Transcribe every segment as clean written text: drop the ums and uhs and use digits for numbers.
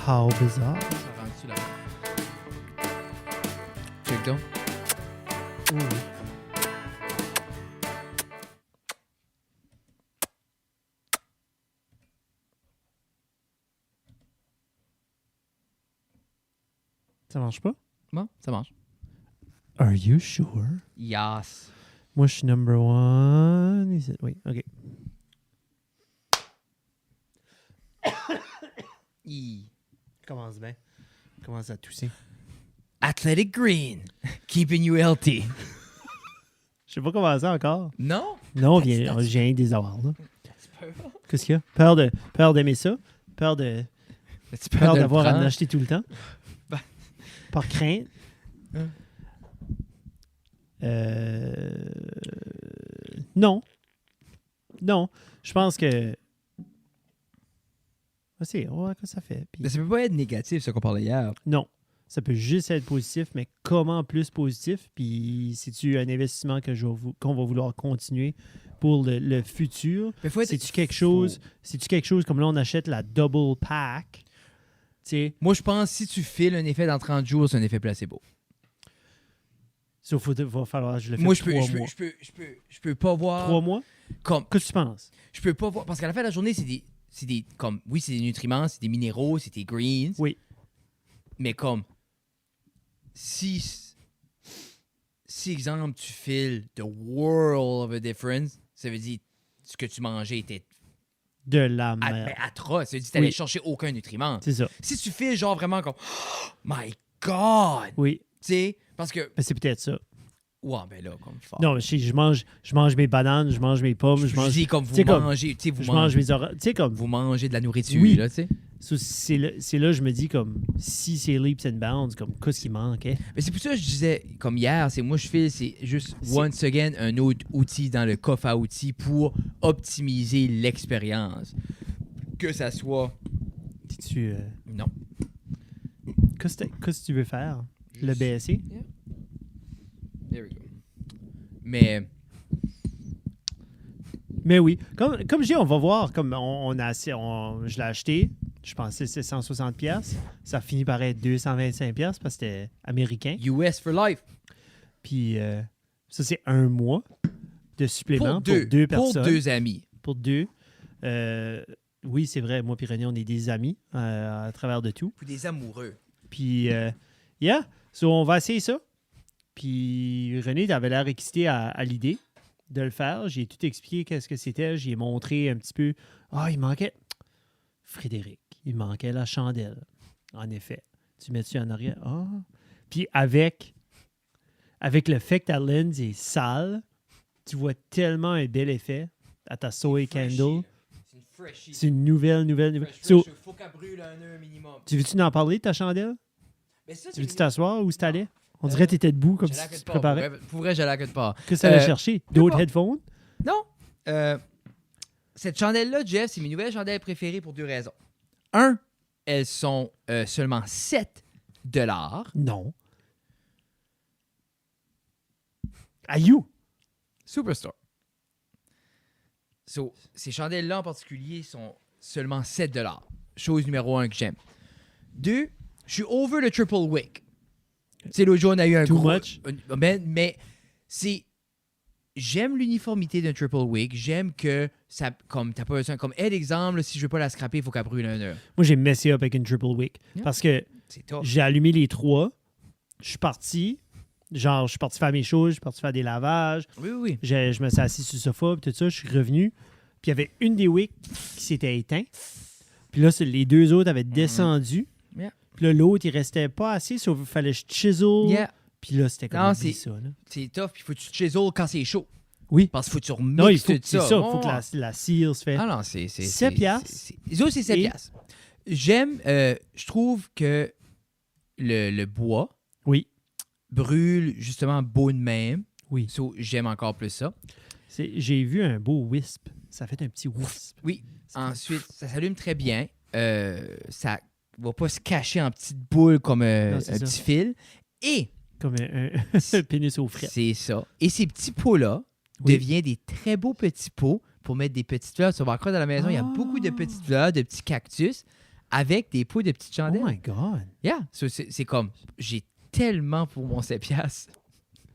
How bizarre. Ça rentre-tu là? Check donc. Ça marche pas? Bon, ça marche. Are you sure? Yes. Moi, je suis number one. Oui, OK. Commence bien. Commence à tousser. Athletic Green. Keeping you healthy. Je sais pas comment ça encore. Non? Non, j'ai rien des avoir, là. Qu'est-ce qu'il y a? Peur d'aimer ça? Peur d'avoir à en acheter tout le temps? Ben. Par crainte? Non. Non. Je pense que... On va voir ce que ça fait. Puis... Mais ça peut pas être négatif, ce qu'on parlait hier. Non. Ça peut juste être positif, mais comment plus positif? Puis c'est-tu un investissement qu'on va vouloir continuer pour le futur? C'est-tu quelque chose comme là, on achète la double pack? T'sais, moi, je pense que si tu files un effet dans 30 jours, c'est un effet placebo. ça, va falloir que je le fasse. Moi, 3 mois. Je peux pas voir... 3 mois? Comme, Qu'est-ce que tu penses? je peux pas voir... Parce qu'à la fin de la journée, c'est des comme, oui, c'est des nutriments, c'est des minéraux, c'est des greens. Oui. Mais comme, si exemple, tu files the world of a difference, ça veut dire ce que tu mangeais était De la merde. atroce. Ça veut dire que tu n'allais Oui. chercher aucun nutriment. C'est ça. Si tu files genre vraiment comme, oh my God! Oui. Tu sais, parce que, Ben, c'est peut-être ça. ouais, ben là, comme fort. Non, mais je mange mes bananes, je mange mes pommes, je mange... dis comme tu sais, vous mangez, tu sais, je mange mes oreilles. Tu sais, comme... vous mangez de la nourriture, Oui. là, tu sais. C'est là je me dis, comme, si c'est leaps and bounds, comme, qu'est-ce qui manquait? Mais c'est pour ça que je disais, comme hier, c'est moi je fais, c'est juste once again un autre outil dans le coffre à outils pour optimiser l'expérience. Que ça soit. Dis-tu... Non. Qu'est-ce que tu veux faire? Le Juste- BSC? Yeah. There we go. Mais. Mais oui. Comme je dis, on va voir. Comme je l'ai acheté. Je pensais que c'était 160 pièces. Ça finit par être 225 pièces parce que c'était américain. US for life. Puis ça, c'est 1 mois de supplément Pour deux personnes. Pour 2 amis. Pour 2. Oui, c'est vrai. Moi et René, on est des amis à travers de tout. Pour des amoureux. Puis, yeah. So, on va essayer ça. Puis, René, t'avais l'air excité à l'idée de le faire. J'ai tout expliqué qu'est-ce que c'était. J'ai montré un petit peu. Il manquait... Frédéric, il manquait la chandelle. En effet. Tu mets-tu en arrière? Puis, avec le fait que ta lens est sale, tu vois tellement un bel effet à ta soy candle. C'est une freshie. C'est une nouvelle. Faut So, qu'elle brûle à 1 heure minimum. tu veux-tu en parler de ta chandelle? Mais ça, Tu veux-tu t'asseoir ou tu t'allais? On dirait que tu étais debout comme si tu te pas. préparais. Pour vrai, j'allais à quelque part. Qu'est-ce que ça allait chercher? D'autres pas. headphones? Non. Cette chandelle-là, Jeff, c'est mes nouvelles chandelles préférées pour 2 raisons. 1, elles sont seulement 7 $. Non. À you? Superstore. So, ces chandelles-là en particulier sont seulement 7 $. Chose numéro 1 que j'aime. 2, je suis over le triple wick. Tu sais, l'autre jour, on a eu un Too gros... much? Mais c'est... J'aime l'uniformité d'un triple wick. J'aime que ça... Comme t'as pas besoin... Comme, exemple, si je veux pas la scraper, il faut qu'elle brûle 1 heure. Moi, j'ai messé up avec une triple wick. Yeah. Parce que C'est top. j'ai allumé les 3. Je suis parti. Genre, je suis parti faire mes choses. Je suis parti faire des lavages. Oui. Je me suis assis sur le sofa. Puis tout ça, je suis revenu. Puis il y avait une des wicks qui s'était éteinte. Puis là, les 2 autres avaient descendu. Yeah. Puis là, l'autre, il restait pas assez. Sauf qu'il fallait que je chisel. Yeah. Puis là, c'était comme Non, oublie c'est- ça. Là. C'est tough. Puis faut que tu te chisel quand c'est chaud. Oui. Parce qu'il faut que tu Non, remixes il faut tout que c'est ça. Il faut que la cire se fait. Ah non, c'est... 7 piastres. Les autres, c'est 7 Et- piastres. J'aime... je trouve que le bois Oui. brûle justement beau de même. Oui. So, j'aime encore plus ça. J'ai vu un beau wisp. Ça fait un petit wisp. Oui. Ensuite, ça s'allume très bien. Ça va pas se cacher en petites boules comme Non, un c'est ça. petit fil. Et Comme un pénis au frais. c'est ça. Et ces petits pots-là Oui. deviennent des très beaux petits pots pour mettre des petites fleurs. Tu vas voir quoi dans la maison, il y a beaucoup de petites fleurs, de petits cactus. avec des pots de petites Oh chandelles. my God. Yeah. So, c'est comme, j'ai tellement pour mon 7$. Puis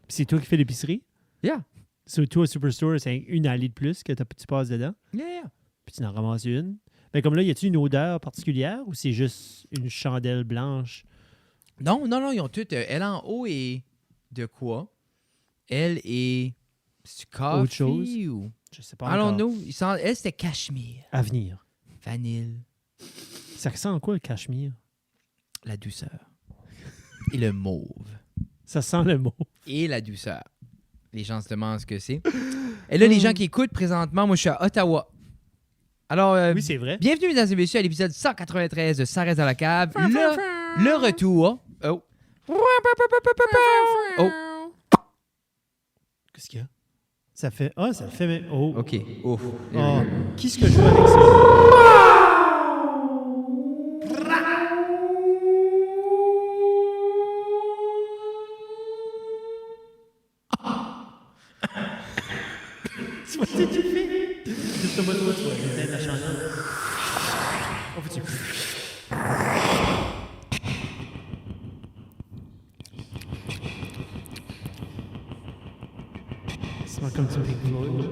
c'est toi qui fais l'épicerie? Yeah. So, toi, Superstore, c'est une allée de plus que tu passes dedans? Yeah. Puis tu en ramasses une. Mais comme là, y a-t-il une odeur particulière ou c'est juste une chandelle blanche? Non, ils ont toutes. Elle en haut est de quoi? Elle est. C'est coffee Autre chose? ou. Je sais pas I don't encore. know. Elle, c'était cachemire. À venir. Vanille. Ça ressemble à quoi, le cachemire? La douceur. Et le mauve. Ça sent le mot. Et la douceur. Les gens se demandent ce que c'est. Et là, les gens qui écoutent présentement, moi, je suis à Ottawa. Alors, Oui, c'est vrai. bienvenue, mesdames et messieurs, à l'épisode 193 de Ça reste dans la cave. Le retour. Oh. Oh. Qu'est-ce qu'il y a? Ça fait... Ah, ça fait... Même... Oh. OK. Ouf. Oh. Qu'est-ce que je joue avec ça? Tu vois ce que tu fais? Juste moi, toi, tu vois. J'éteins la chandelle. Oh, faut-tu... C'est comme du Pink Floyd.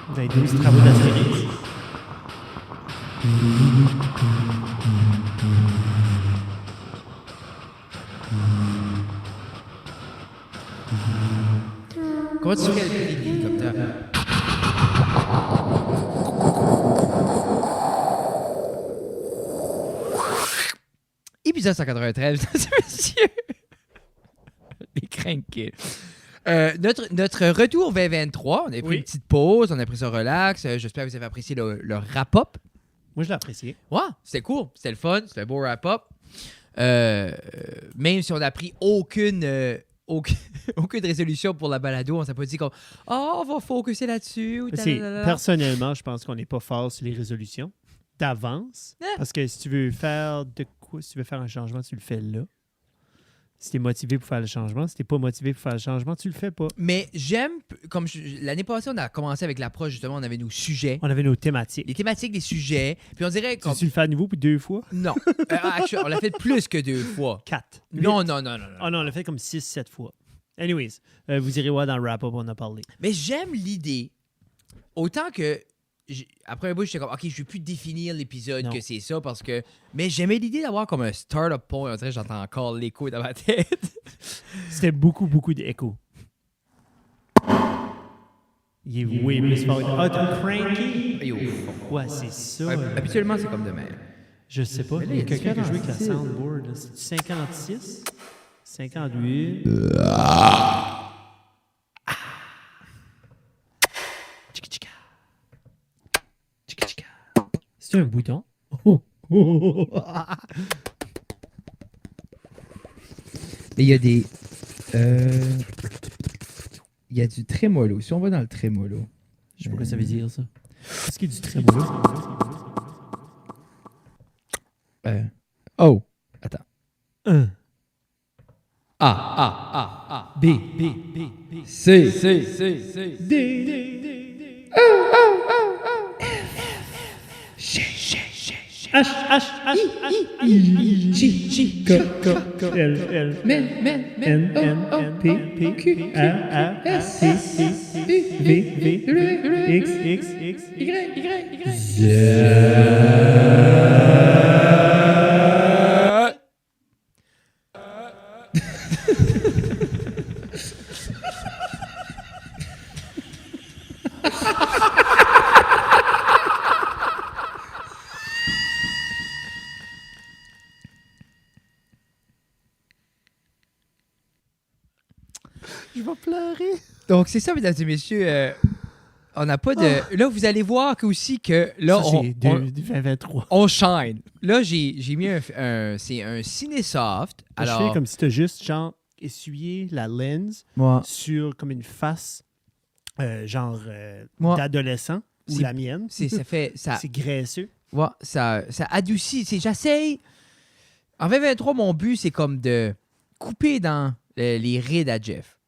Vous avez 12 travaux d'Astérix. Comment tu fais avec l'hélicoptère? Épisode 193, mesdames et messieurs. Les crainqués. Notre retour 2023, on avait pris Oui. une petite pause, on a pris ça relax. J'espère que vous avez apprécié le wrap-up. Moi, je l'ai apprécié. Ouais, c'était cool, c'était le fun, c'était un beau wrap-up. Même si on n'a pris aucune résolution pour la balado, on s'est pas dit comme « on va focuser là-dessus » ou talalala. Personnellement, je pense qu'on n'est pas fort sur les résolutions d'avance. Parce que si tu veux faire de quoi, si tu veux faire un changement, tu le fais là. Si tu es motivé pour faire le changement, si tu n'es pas motivé pour faire le changement, tu le fais pas. Mais j'aime, comme l'année passée, on a commencé avec l'approche, justement, on avait nos sujets, On avait nos thématiques. les thématiques des sujets, puis on dirait comme... Tu le fais à nouveau puis 2 fois? Non, actually, on l'a fait plus que 2 fois. 4. Non. Ah non, on l'a fait comme 6-7 fois. Anyways, vous irez voir dans le wrap-up, on a parlé. Mais j'aime l'idée, autant que... Après un bout, j'étais comme, OK, je vais plus définir l'épisode Non. que c'est ça parce que. Mais j'aimais l'idée d'avoir comme un start-up point. On dirait que j'entends encore l'écho dans ma tête. C'était beaucoup d'écho. Il est way plus fort. Ah, t'as cranky? Yo. Ouais, c'est ça. Habituellement, c'est comme de même. Je sais pas. Mais là, Il y a il y a quelqu'un qui a joué avec la 56. soundboard. là. C'est 56? 58? Tchika-tchika. Tchika-tchika. C'est un bouton? Mais il y a des. Il y a du trémolo. Si on va dans le trémolo. Je sais pas quoi ça veut dire, ça. Est-ce qu'il y a du trémolo? Oh! Attends. 1. A. B. C. D. H. I. K. L. N. P. Q. R. S. T. V. X. Je vais pleurer. Donc, c'est ça, mesdames et messieurs. On n'a pas de. Là, vous allez voir que aussi que là, Ça, c'est 2023. on shine. Là, j'ai mis c'est un Cinesoft. Je Alors, fais comme si tu as juste genre essuyé la lens moi, sur comme une face genre Moi. d'adolescent. Ou la mienne. Ça fait... Ça, C'est graisseux. ouais, ça adoucit. J'essaye... En 2023, mon but, c'est comme de couper dans les rides à Jeff.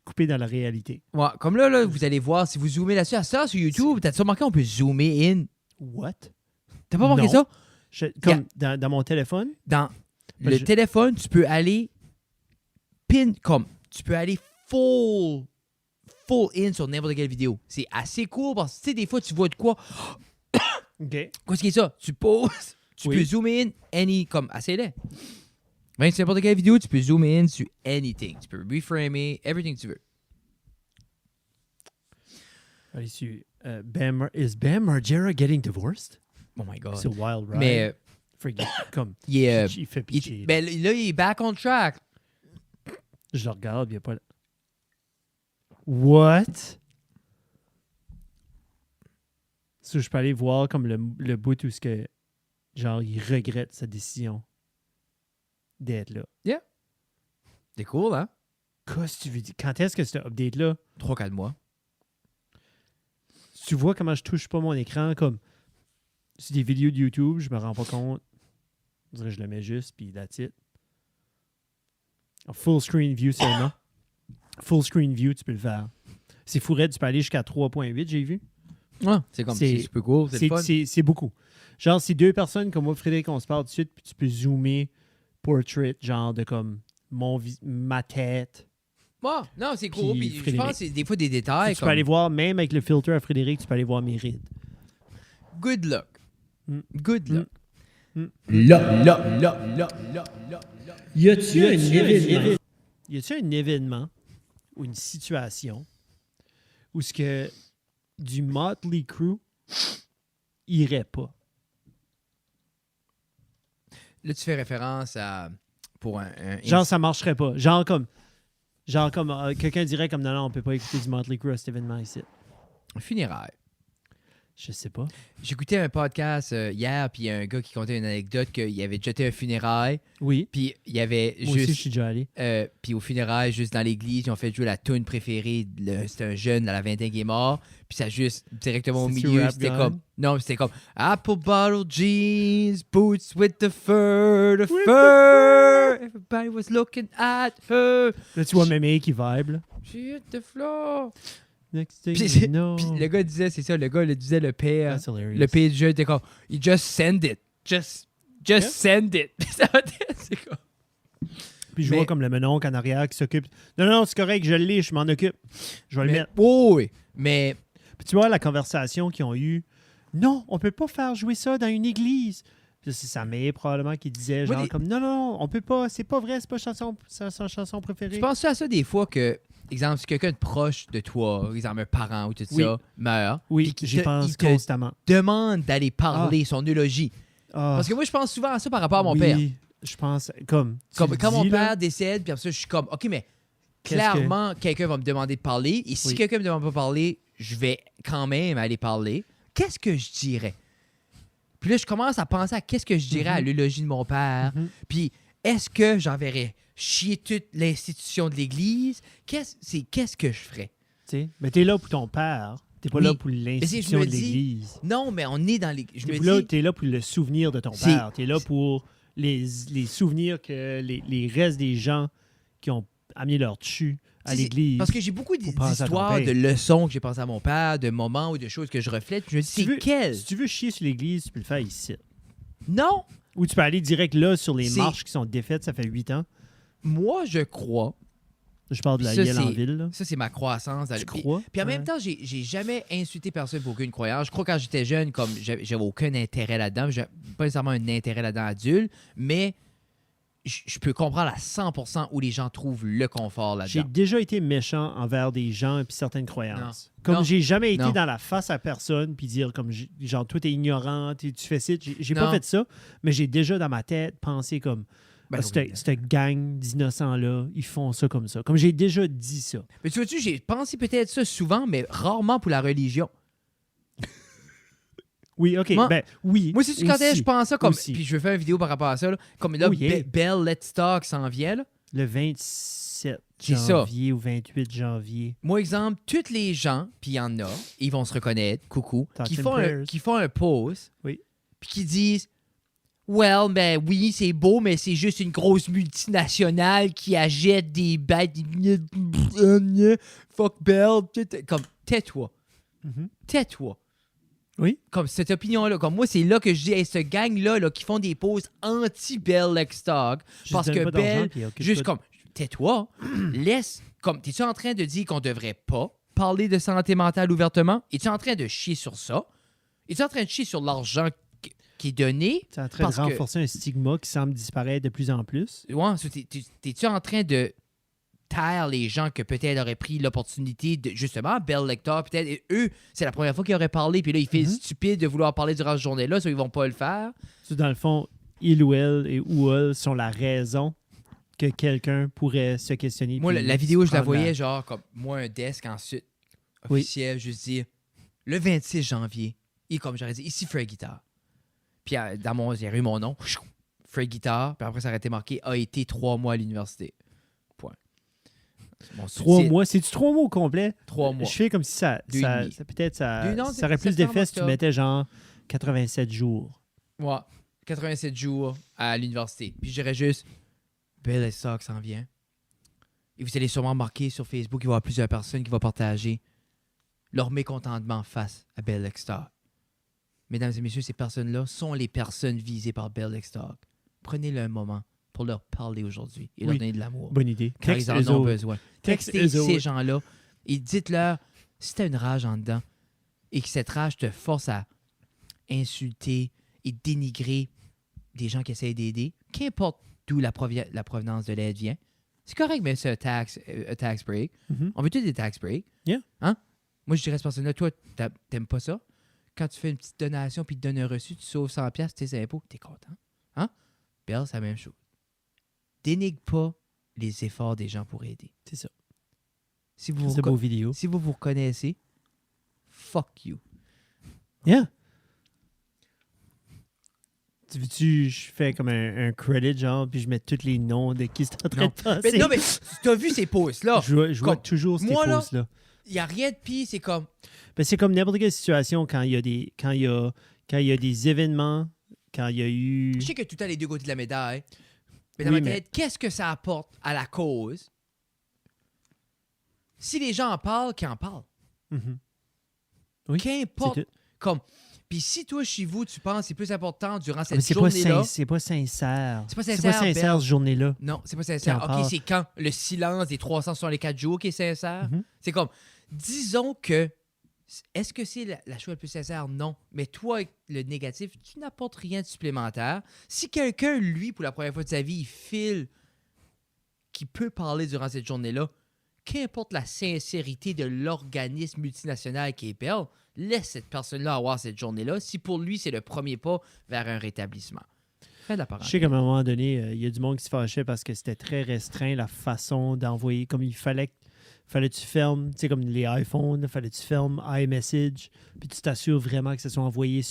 Coupé dans la réalité. Ouais, comme là, vous allez voir, si vous zoomez là-dessus, à ça, sur YouTube, t'as remarqué, on peut zoomer in. What? T'as pas remarqué Non. ça? Comme dans mon téléphone? Dans le téléphone, tu peux aller tu peux aller full in sur n'importe quelle vidéo. C'est assez cool parce que, tu sais, des fois, tu vois de quoi. OK. Qu'est-ce qui est ça? Tu poses, tu peux zoomer in comme assez laid. Même sur n'importe quelle vidéo, tu peux zoomer in sur anything. Tu peux reframer, everything tu veux. Allez, is Bam Margera getting divorced? Oh my God. C'est wild ride. Mais Forget, comme, il fait pitié. ben, là, il est back on track. Je le regarde, il n'y a pas... What? So, je peux aller voir comme le bout où ce que, genre, il regrette sa décision d'être là. C'est cool, hein? Qu'est-ce que tu veux dire? Quand est-ce que ce update-là? 3-4 mois. Tu vois comment je touche pas mon écran, comme sur des vidéos de YouTube, je me rends pas compte. Je dirais que je le mets juste, puis that's it. En full screen view seulement. Full screen view, tu peux le faire. C'est fou raide, tu peux aller jusqu'à 3.8, j'ai vu. Ouais, c'est comme c'est super cool, c'est le fun. C'est beaucoup. Genre, c'est deux personnes comme moi, Frédéric, on se parle tout de suite, puis tu peux zoomer portrait, genre de comme ma tête. Ouais, non, c'est cool. Puis Puis je pense que c'est des fois des détails. Tu peux aller voir, même avec le filter à Frédéric, tu peux aller voir mes rides. Good luck. Good luck. Y a-tu un événement ou une situation où ce que du Motley Crue irait pas? Là, tu fais référence à... Pour un genre, ça marcherait pas. Genre comme quelqu'un dirait comme non, on peut pas écouter du Motley Crue à cet événement ici. funérailles. Je sais pas. J'écoutais un podcast hier, puis il y a un gars qui contait une anecdote qu'il avait jeté un funérail, Oui. puis il y avait Moi juste... aussi, je suis déjà allé. Puis au funérail, juste dans l'église, ils ont fait jouer la tune préférée. C'était un jeune à la vingtaine qui est mort. Puis ça juste directement au C'est-tu milieu, Rap c'était God? comme... Non, c'était comme Apple bottle jeans, boots with the fur, the fur. Everybody was looking at her. Là, tu vois Mémé qui vibe. Là. She hit the floor. Next thing Puis, you know. puis le gars disait, c'est ça, le gars le disait, le père. That's hilarious. Le père du jeu était comme, you just send it. Just send it. C'est comme... Puis je vois comme le menoncle en arrière qui s'occupe. Non, c'est correct, je l'ai, je m'en occupe. Je vais le mettre. Oui, mais... Puis tu vois la conversation qu'ils ont eue. Non, on peut pas faire jouer ça dans une église. Puis c'est sa mère probablement qui disait genre comme non, on peut pas, c'est pas vrai, c'est pas sa chanson préférée. Tu penses à ça des fois que, exemple, si quelqu'un de proche de toi, exemple un parent ou tout ça, meurt, Oui, puis j'y pense il te constamment. demande d'aller parler son eulogie. Parce que moi, je pense souvent à ça par rapport à mon père. Je pense comme Quand mon père décède, puis après ça, je suis comme, OK, mais clairement, quelqu'un va me demander de parler. Et si quelqu'un me demande pas de parler, je vais quand même aller parler. Qu'est-ce que je dirais? Puis là, je commence à penser à qu'est-ce que je dirais à l'eulogie de mon père. Puis est-ce que j'enverrais chier toute l'institution de l'Église? Qu'est-ce que je ferais? Mais t'es là pour ton père. T'es pas là pour l'institution de dis, l'Église. Non, mais on est dans l'Église. T'es là pour le souvenir de ton père. T'es là pour les souvenirs que les restes des gens qui ont amené leur dessus à l'Église. Parce que j'ai beaucoup d'histoires, de leçons que j'ai pensé à mon père, de moments ou de choses que je reflète. Je me dis, c'est quel? Si tu veux chier sur l'Église, tu peux le faire ici. Non! Ou tu peux aller direct là sur les marches qui sont défaites, ça fait 8 ans. Moi, je crois. Je parle de la Yale en ville. Là. Ça, c'est ma croissance. Tu crois? Puis en même temps, j'ai jamais insulté personne pour aucune croyance. Je crois que quand j'étais jeune, comme j'avais aucun intérêt là-dedans. J'ai pas nécessairement un intérêt là-dedans adulte, mais je peux comprendre à 100% où les gens trouvent le confort là-dedans. J'ai déjà été méchant envers des gens et certaines croyances. Non. Comme Non. j'ai jamais été Non. dans la face à personne puis dire comme genre toi t'es ignorant, tu fais ça. J'ai pas Non. fait ça, mais j'ai déjà dans ma tête pensé comme cette gang d'innocents-là, ils font ça comme ça. Comme j'ai déjà dit ça. Mais tu vois-tu, j'ai pensé peut-être ça souvent, mais rarement pour la religion. Oui, OK. Moi, oui. Moi, c'est quand je pense ça, comme. Aussi. Puis je vais faire une vidéo par rapport à ça. Là, comme là, Oui, Bell Let's Talk s'en vient. Là. Le 26. 27 C'est ça. janvier ou 28 janvier. Moi, exemple, tous les gens, puis il y en a, ils vont se reconnaître, coucou, qui font un post, Oui. puis qui disent well, ben oui, c'est beau, mais c'est juste une grosse multinationale qui achète des bêtes. Fuck Bell. Comme, tais-toi. Mhm. Tais-toi. Oui. Comme cette opinion-là. Comme moi, c'est là que je dis, hey, ce gang-là là, qui font des posts anti-Bell Lexstock. Parce que Bell, juste comme, tais-toi, laisse. Comme, t'es-tu en train de dire qu'on devrait pas parler de santé mentale ouvertement? Es-tu en train de chier sur ça? Es-tu en train de chier sur l'argent qui est donné? Tu es en train de renforcer un stigma qui semble disparaître de plus en plus. Ouais, t'es-tu en train de taire les gens que peut-être auraient pris l'opportunité de, justement, Bell Lecter, peut-être, et eux, c'est la première fois qu'ils auraient parlé, puis là, ils font stupide de vouloir parler durant cette journée-là, soit ils vont pas le faire. Dans le fond, il ou elle sont la raison que quelqu'un pourrait se questionner. Moi, la vidéo, je la voyais, genre, comme moi, un desk ensuite, officiel, juste dire, le 26 janvier, et comme j'aurais dit, ici, Fred Guitar. Puis dans mon, j'ai eu mon nom, Fred Guitar, puis après, ça aurait été marqué, a été 3 mois à l'université. Point. 3 mois, c'est-tu 3 mois au complet? 3 mois. Je fais comme si ça peut-être ça aurait plus d'effet si tu mettais genre 87 jours. Ouais, 87 jours à l'université. Puis je dirais juste, Bell Lexstock s'en vient. Et vous allez sûrement remarquer sur Facebook, il va y avoir plusieurs personnes qui vont partager leur mécontentement face à Bell Lexstock. Mesdames et messieurs, ces personnes-là sont les personnes visées par Bell Lexstock. Prenez-le un moment pour leur parler aujourd'hui et leur donner de l'amour. Bonne idée. Car ils en ont besoin. Textez ces gens-là et dites-leur, si tu as une rage en dedans et que cette rage te force à insulter et dénigrer des gens qui essayent d'aider, qu'importe d'où la provenance de l'aide vient, c'est correct, mais c'est un tax break. Mm-hmm. On veut tous des tax breaks. Yeah. Hein? Moi, je dirais à cette personne-là, toi, t'aimes pas ça? Quand tu fais une petite donation puis tu donnes un reçu, tu sauves 100$ tes impôts, t'es content. Hein? Bell, c'est la même chose. Dénigre pas les efforts des gens pour aider. C'est ça. Si vous c'est beau vidéo. Si vous reconnaissez, fuck you. Yeah. Tu veux-tu, je fais comme un credit, genre, puis je mets tous les noms de qui c'est en train de passer. Mais non, mais tu as vu ces posts-là. Je vois toujours ces posts-là. Il n'y a rien de pire, c'est comme... Ben, c'est comme n'importe quelle situation quand il y a des événements, quand il y a eu... Je sais que tout a les deux côtés de la médaille. Mais dans ma tête, qu'est-ce que ça apporte à la cause si les gens en parlent, qu'ils en parlent? Mm-hmm. Oui, qu'importe. Comme... Puis si toi, chez vous, tu penses que c'est plus important durant cette journée-là... C'est pas sincère. C'est pas sincère, cette journée-là. Non, c'est pas sincère. OK, c'est quand le silence des 364 jours qui est sincère? Mm-hmm. C'est comme, disons que, est-ce que c'est la chose la plus sincère? Non. Mais toi, avec le négatif, tu n'apportes rien de supplémentaire. Si quelqu'un, lui, pour la première fois de sa vie, il file qui peut parler durant cette journée-là, qu'importe la sincérité de l'organisme multinational qui est Bell, laisse cette personne-là avoir cette journée-là si pour lui, c'est le premier pas vers un rétablissement. Fin de la parenthèse. Je sais qu'à un moment donné, il y a du monde qui se fâchait parce que c'était très restreint la façon d'envoyer. Comme il fallait que tu fermes, tu sais, comme les iPhones, il fallait que tu fermes iMessage, puis tu t'assures vraiment que ça soit envoyé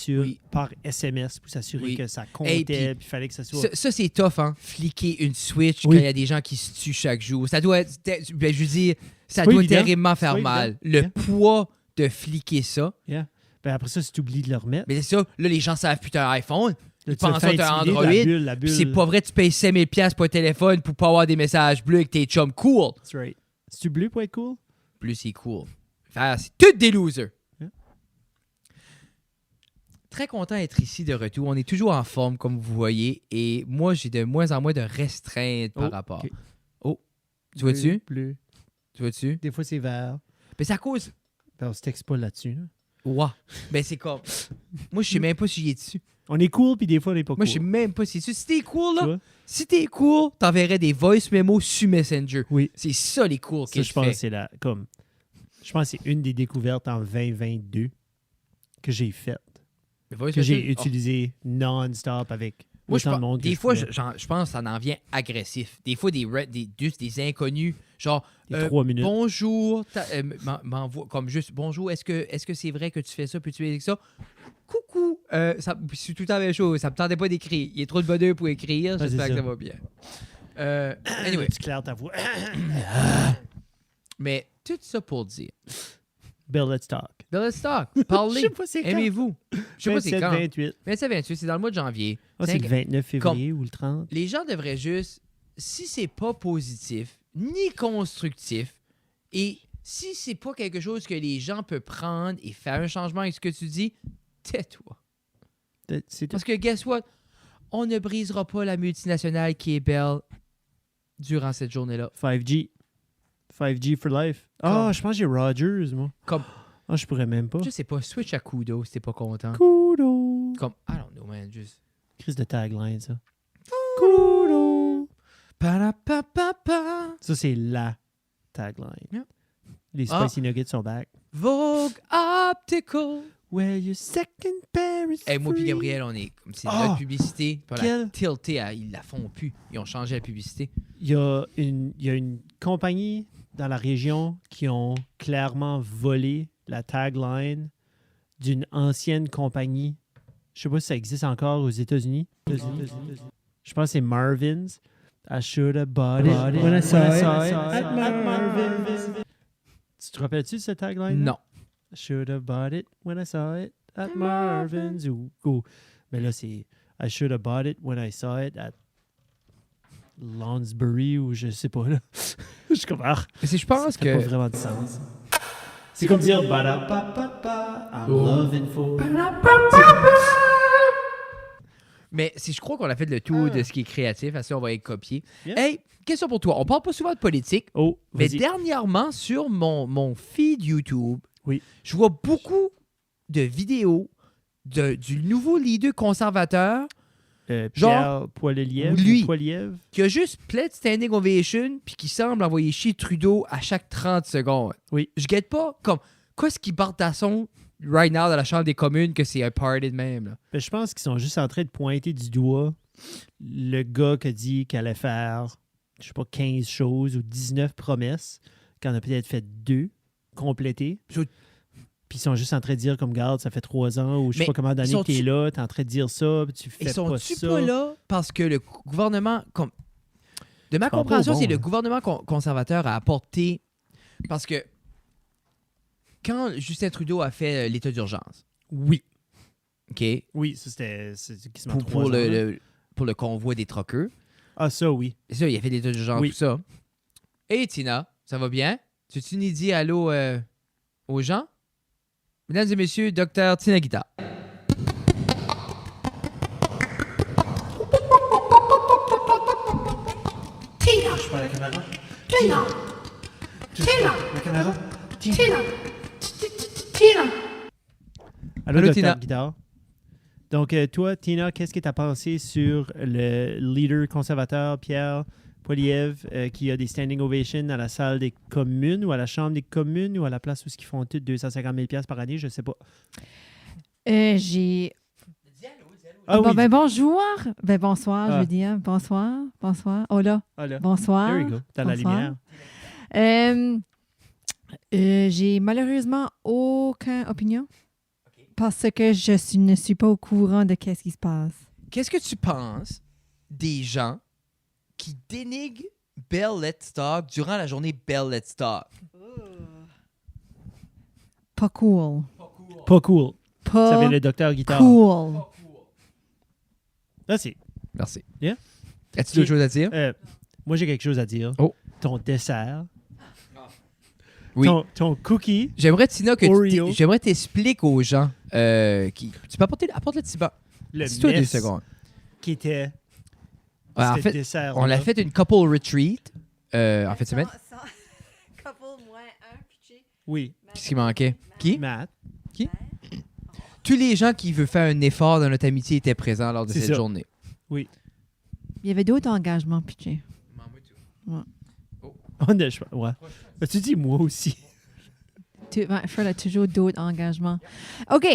par SMS pour s'assurer que ça comptait, puis il fallait que ça soit... Ça, c'est tough, hein? Fliquer une Switch quand il y a des gens qui se tuent chaque jour. Ça doit être... Ben, je veux dire, ça doit terriblement faire mal. Le poids de fliquer ça. Yeah. Ben, après ça, si tu oublies de le remettre... Mais c'est ça, là, les gens savent plus t'as un iPhone. Ils pensent que t'as un Android. La bulle. C'est pas vrai, tu payes 5000$ pour un téléphone pour pas avoir des messages bleus avec tes chums cool. That's right. C'est-tu bleu pour être cool? Bleu, c'est cool. Enfin, c'est tous des losers. Yeah. Très content d'être ici de retour. On est toujours en forme, comme vous voyez. Et moi, j'ai de moins en moins de restreintes par rapport. Okay. Oh, tu vois-tu? Bleu. Tu vois-tu? Des fois, c'est vert. Mais c'est à cause... Ben, on se texte pas là-dessus. Là. Ouais. Ben, c'est comme... Moi, je sais même pas si j'y ai dessus. On est cool, puis des fois, on n'est pas cool. Moi, je sais même pas si c'est dessus. Si t'es cool, là... Si t'es cool, t'enverrais des voice memos sur Messenger. Oui. C'est ça, les cool que je pense que je pense que c'est une des découvertes en 2022 que j'ai faites. Que j'ai utilisé non-stop avec autant de monde. Des fois, je pense que ça en vient agressif. Des fois, des inconnus, genre... 3 minutes. Bonjour, comme juste, bonjour, est-ce que c'est vrai que tu fais ça, peux-tu dire ça? Coucou, c'est tout le temps la même chose, ça me tentait pas d'écrire. Il y a trop de bonheur pour écrire, j'espère que ça va bien. Anyway. Tu claires ta voix. Mais tout ça pour dire. Bill, let's talk. Bill, let's talk. Je Parlez. sais pas c'est quand. Aimez-vous. Je sais pas c'est 27, quand. 28. 27-28, c'est dans le mois de janvier. Ah, c'est le 29 février ou le 30. Les gens devraient juste, si c'est pas positif, ni constructif, et si c'est pas quelque chose que les gens peuvent prendre et faire un changement avec ce que tu dis, tais-toi. C'est tout. Parce que guess what? On ne brisera pas la multinationale qui est belle durant cette journée-là. 5G. 5G for life. Ah, je pense que j'ai Rogers, moi. Comme, Ah, je pourrais même pas. je sais pas, switch à Kudo si t'es pas content. Kudo. Comme, I don't know, man, juste... Crise de tagline, ça. Kudo. Pa-da-pa-pa-pa. Ça, c'est la tagline. Yeah. Les Spicy Nuggets sont back. Vogue Optical. Well, your second pair is Hey, moi puis free. Gabriel, on est comme c'est Ah! notre publicité. Pas la Quelle- tilté, ils la font plus. Ils ont changé la publicité. Il y a une compagnie dans la région qui ont clairement volé la tagline d'une ancienne compagnie. Je sais pas si ça existe encore aux États-Unis. Je pense que c'est Marvin's. I should have bought it when I saw it at Marvin's. Tu te rappelles-tu de cette tagline? Non. I should have bought it when I saw it at Marvin's. Mais là, c'est I should have bought it when I saw it at Lonsbury ou je sais pas. Là. Je suis comme, Mais je pense ça fait pas que... vraiment de sens. C'est comme dire ba-da-pa-pa-pa, I'm loving for. Mais si je crois qu'on a fait le tour de ce qui est créatif, assez on va y copier. Yeah. Hey, question pour toi. On parle pas souvent de politique, Oh, mais vas-y. dernièrement, sur mon feed YouTube, Oui. je vois beaucoup de vidéos du nouveau leader conservateur Pierre genre, Poilievre. lui. Poilievre. qui a juste plein de standing ovation puis qui semble envoyer chier Trudeau à chaque 30 secondes. Oui. Je guette pas comme qu'est-ce qui barre ta son right now dans la Chambre des communes que c'est un party de même. Là. Ben, je pense qu'ils sont juste en train de pointer du doigt le gars qui a dit qu'il allait faire, je sais pas, 15 choses ou 19 promesses, qu'il en a peut-être fait 2 complétées. Puis ils sont juste en train de dire, comme garde, ça fait 3 ans ou je sais Mais pas comment d'années que t'es sont-tu- là, t'es en train de dire ça, puis tu fais Ils pas sont-tu ça. pas là parce que le gouvernement... Comme, de ma Je parle pas compréhension, au bon, c'est le hein. gouvernement conservateur a apporté... Parce que quand Justin Trudeau a fait l'état d'urgence, Oui. OK, Oui, ça c'était quasiment pour, 3 pour, ans. là. pour le convoi des truckers, Ah, ça, oui. c'est ça, il a fait l'état d'urgence, Oui. tout ça. Hey Tina, ça va bien? Tu nous dis allô aux gens? Mesdames et messieurs, Dr. Tina Guitar. Je parle à la caméra. La caméra. Allô, Allô, Dr. Tina. Guitare. Donc, toi, Tina, qu'est-ce que tu as pensé sur le leader conservateur Pierre Poilievre qui a des standing ovations à la salle des communes ou à la chambre des communes ou à la place où ils font tout 250 000 $ par année, je sais pas. J'ai. Ah Bon, oui. ben, bonjour. Ben, bonsoir, je Ah. veux dire. Bonsoir. Bonsoir. Oh là. Ah, là. Bonsoir. There we go. Dans la Bonsoir. lumière. J'ai malheureusement aucune opinion parce que ne suis pas au courant de qu'est-ce qui se passe. Qu'est-ce que tu penses des gens qui dénigrent Bell Let's Talk durant la journée Bell Let's Talk? Pas cool. Pas cool. Ça Pas vient le docteur Guitare. cool. Là, c'est. Merci. Yeah. As-tu d'autres choses à dire? Moi, j'ai quelque chose à dire. Oh. Ton dessert. Oui. Ton cookie. J'aimerais, Tina, que Oreo. j'aimerais t'expliques aux gens qui... Tu peux apporte le petit banc. Le C'est toi 2 mess secondes. qui était Ouais, en ce fait, dessert. on l'a fait une couple retreat en fin de semaine. Oui. Qu'est-ce qui manquait? Qui? Matt. Tous les gens qui veulent faire un effort dans notre amitié étaient présents lors de C'est cette ça. journée. Il y avait d'autres engagements, pitché. On a, ouais. Tu dis moi aussi. Fred a toujours d'autres engagements. OK.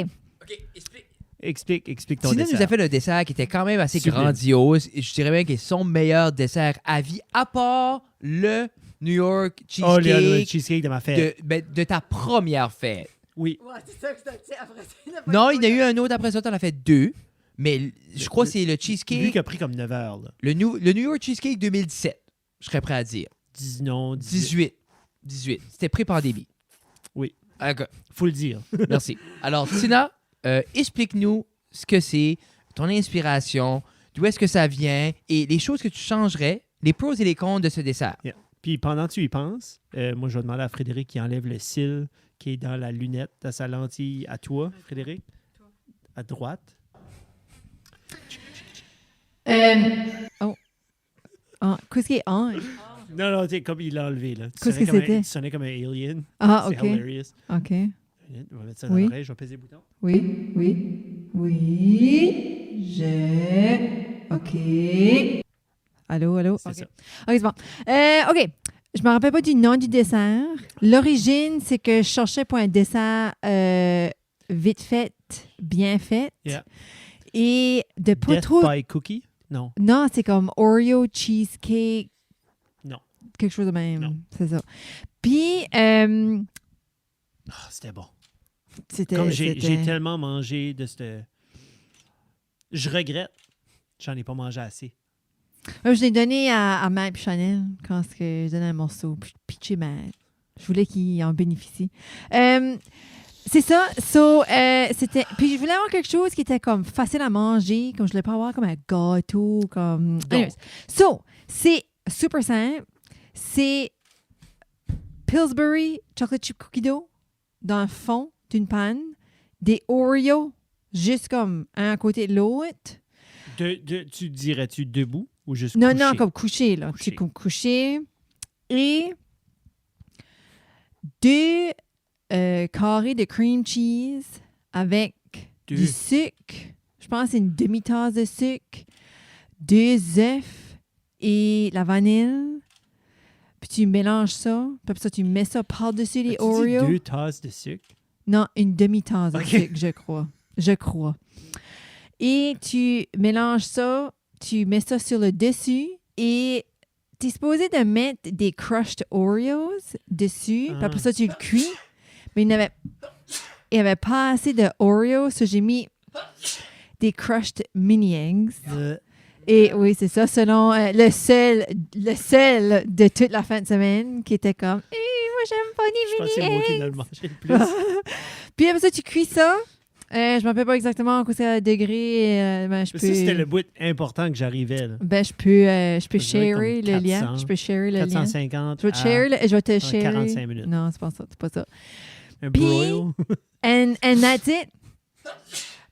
Explique ton Tina dessert. nous a fait un dessert qui était quand même assez Sublime. grandiose. Et je dirais même que c'est son meilleur dessert à vie, à part le New York Oh, le cheesecake cheesecake de ma fête. de ta première fête. Oui. Non, il y en a eu un autre après ça, t'en as fait 2. Mais je crois que c'est le Lui cheesecake, qui a pris comme 9 heures. Là. le New York Cheesecake 2017, je serais prêt à dire. 18. 18. C'était pré-pandémie. Oui. D'accord. Faut le dire. Merci. Alors, Tina, explique-nous ce que c'est, ton inspiration, d'où est-ce que ça vient et les choses que tu changerais, les pros et les cons de ce dessert. Yeah. Puis pendant que tu y penses, moi, je vais demander à Frédéric qui enlève le cil qui est dans la lunette de sa lentille. À toi, Frédéric. À droite. Qu'est-ce qui est on? Non, tu sais, comme il l'a enlevé. Là. Qu'est-ce que c'était? Tu sonnais comme un alien. Ah, C'est OK. hilarious. OK. On va mettre ça dans Oui. l'oreille. Je vais peser le bouton. Oui. OK. Allô? C'est OK. ça. OK, c'est bon. OK. Je me rappelle pas du nom du dessert. L'origine, c'est que je cherchais pour un dessert vite fait, bien fait. Yeah. Et de pas Death trop... by cookie? Non. Non, c'est comme Oreo, cheesecake. Non. Quelque chose de même. Non. C'est ça. Puis, C'était bon. c'était... Comme j'ai c'était- tellement mangé de cette... Je regrette. J'en ai pas mangé assez. Moi, je l'ai donné à Matt et Chanel quand je donnais un morceau. Puis pitché Matt. Je voulais qu'il en bénéficie. C'est ça. C'était... Puis je voulais avoir quelque chose qui était comme facile à manger. Comme je voulais pas avoir comme un gâteau. Comme... Anyways. C'est super simple. C'est Pillsbury Chocolate Chip Cookie Dough dans le fond d'une panne. Des Oreos juste comme un à côté de l'autre. Tu dirais-tu debout ou juste Non, couché? non, comme couché, là. Couché. C'est comme couché. Et 2 carrés de cream cheese avec Deux. du sucre. Je pense que c'est une demi-tasse de sucre. 2 œufs et la vanille. Puis tu mélanges ça. Puis après ça, tu mets ça par-dessus les As-tu dit Oreos. 2 tasses de sucre? Non, une demi-tasse de Ok. sucre, je crois. Je crois. Et tu mélanges ça, tu mets ça sur le dessus et tu es supposé de mettre des crushed Oreos dessus. Puis après ça, tu le cuis. Mais il n'y avait pas assez de Oreos, so j'ai mis des crushed mini eggs. Et oui, c'est ça, selon le sel de toute la fin de semaine qui était comme « moi, j'aime pas Je pense que c'est les moi mini qui eggs! l'ai mangé le plus. » Puis après ça, tu cuis ça. Je ne me rappelle pas exactement à quoi c'est à degré. Ben, je Ça, peux... c'était le bout important que j'arrivais. Là. Ben, je peux dirais share comme le lien. 400, Je peux share le lien. 450 Je vais te share le... Je vais te share. 45 minutes. Non, c'est pas ça. C'est pas ça. Un Puis- broil. And that's it.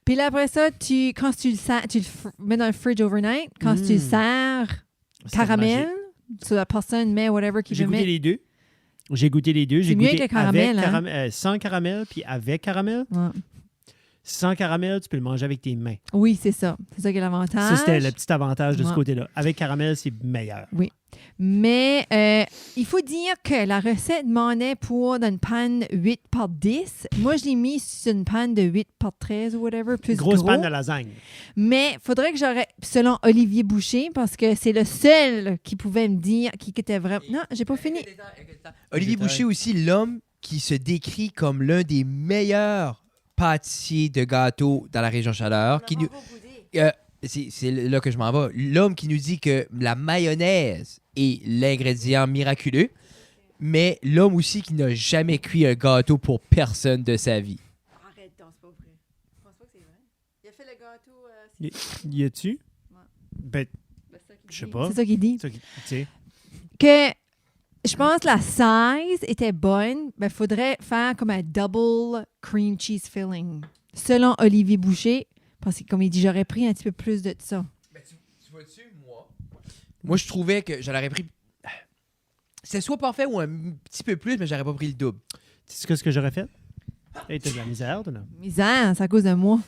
Puis là, après ça, quand tu le sers, tu le mets dans le fridge overnight. Quand tu le sers, C'était caramel, magique. so la personne met whatever qu'il J'ai veut goûté mettre. les deux. J'ai goûté les deux. J'ai mieux goûté avec le caramel, avec hein? sans caramel, puis avec caramel. Ouais. Sans caramel, tu peux le manger avec tes mains. Oui, c'est ça. C'est ça qui est l'avantage. Ça, c'était le petit avantage de ce Ouais. côté-là. Avec caramel, c'est meilleur. Mais il faut dire que la recette m'en est pour dans une panne 8 par 10. Moi, je l'ai mis sur une panne de 8 par 13 ou whatever, plus Grosse gros. panne de lasagne. Mais il faudrait que j'aurais, selon Olivier Boucher, parce que c'est le seul qui pouvait me dire qui était vraiment... Non, j'ai pas fini. Olivier Boucher aussi, l'homme qui se décrit comme l'un des meilleurs pâtissiers de gâteaux dans la région Chaleur. Qui nous, c'est là que je m'en vais. L'homme qui nous dit que la mayonnaise est l'ingrédient miraculeux, mais l'homme aussi qui n'a jamais cuit un gâteau pour personne de sa vie. Arrête, c'est pas vrai. Je pense pas que c'est vrai. Il a fait le gâteau... Y a-tu? Ouais. Ben, je sais pas. C'est ça qu'il dit. Ça qui- tu sais. Que je pense que la size était bonne, mais il faudrait faire comme un double cream cheese filling. Selon Olivier Boucher, parce que comme il dit, j'aurais pris un petit peu plus de ça. Mais tu vois-tu, moi, je trouvais que j'en aurais pris... C'est soit parfait ou un petit peu plus, mais j'aurais pas pris le double. Tu sais ce que j'aurais fait? Hey, t'as de la misère, toi, là. Misère, c'est à cause de moi.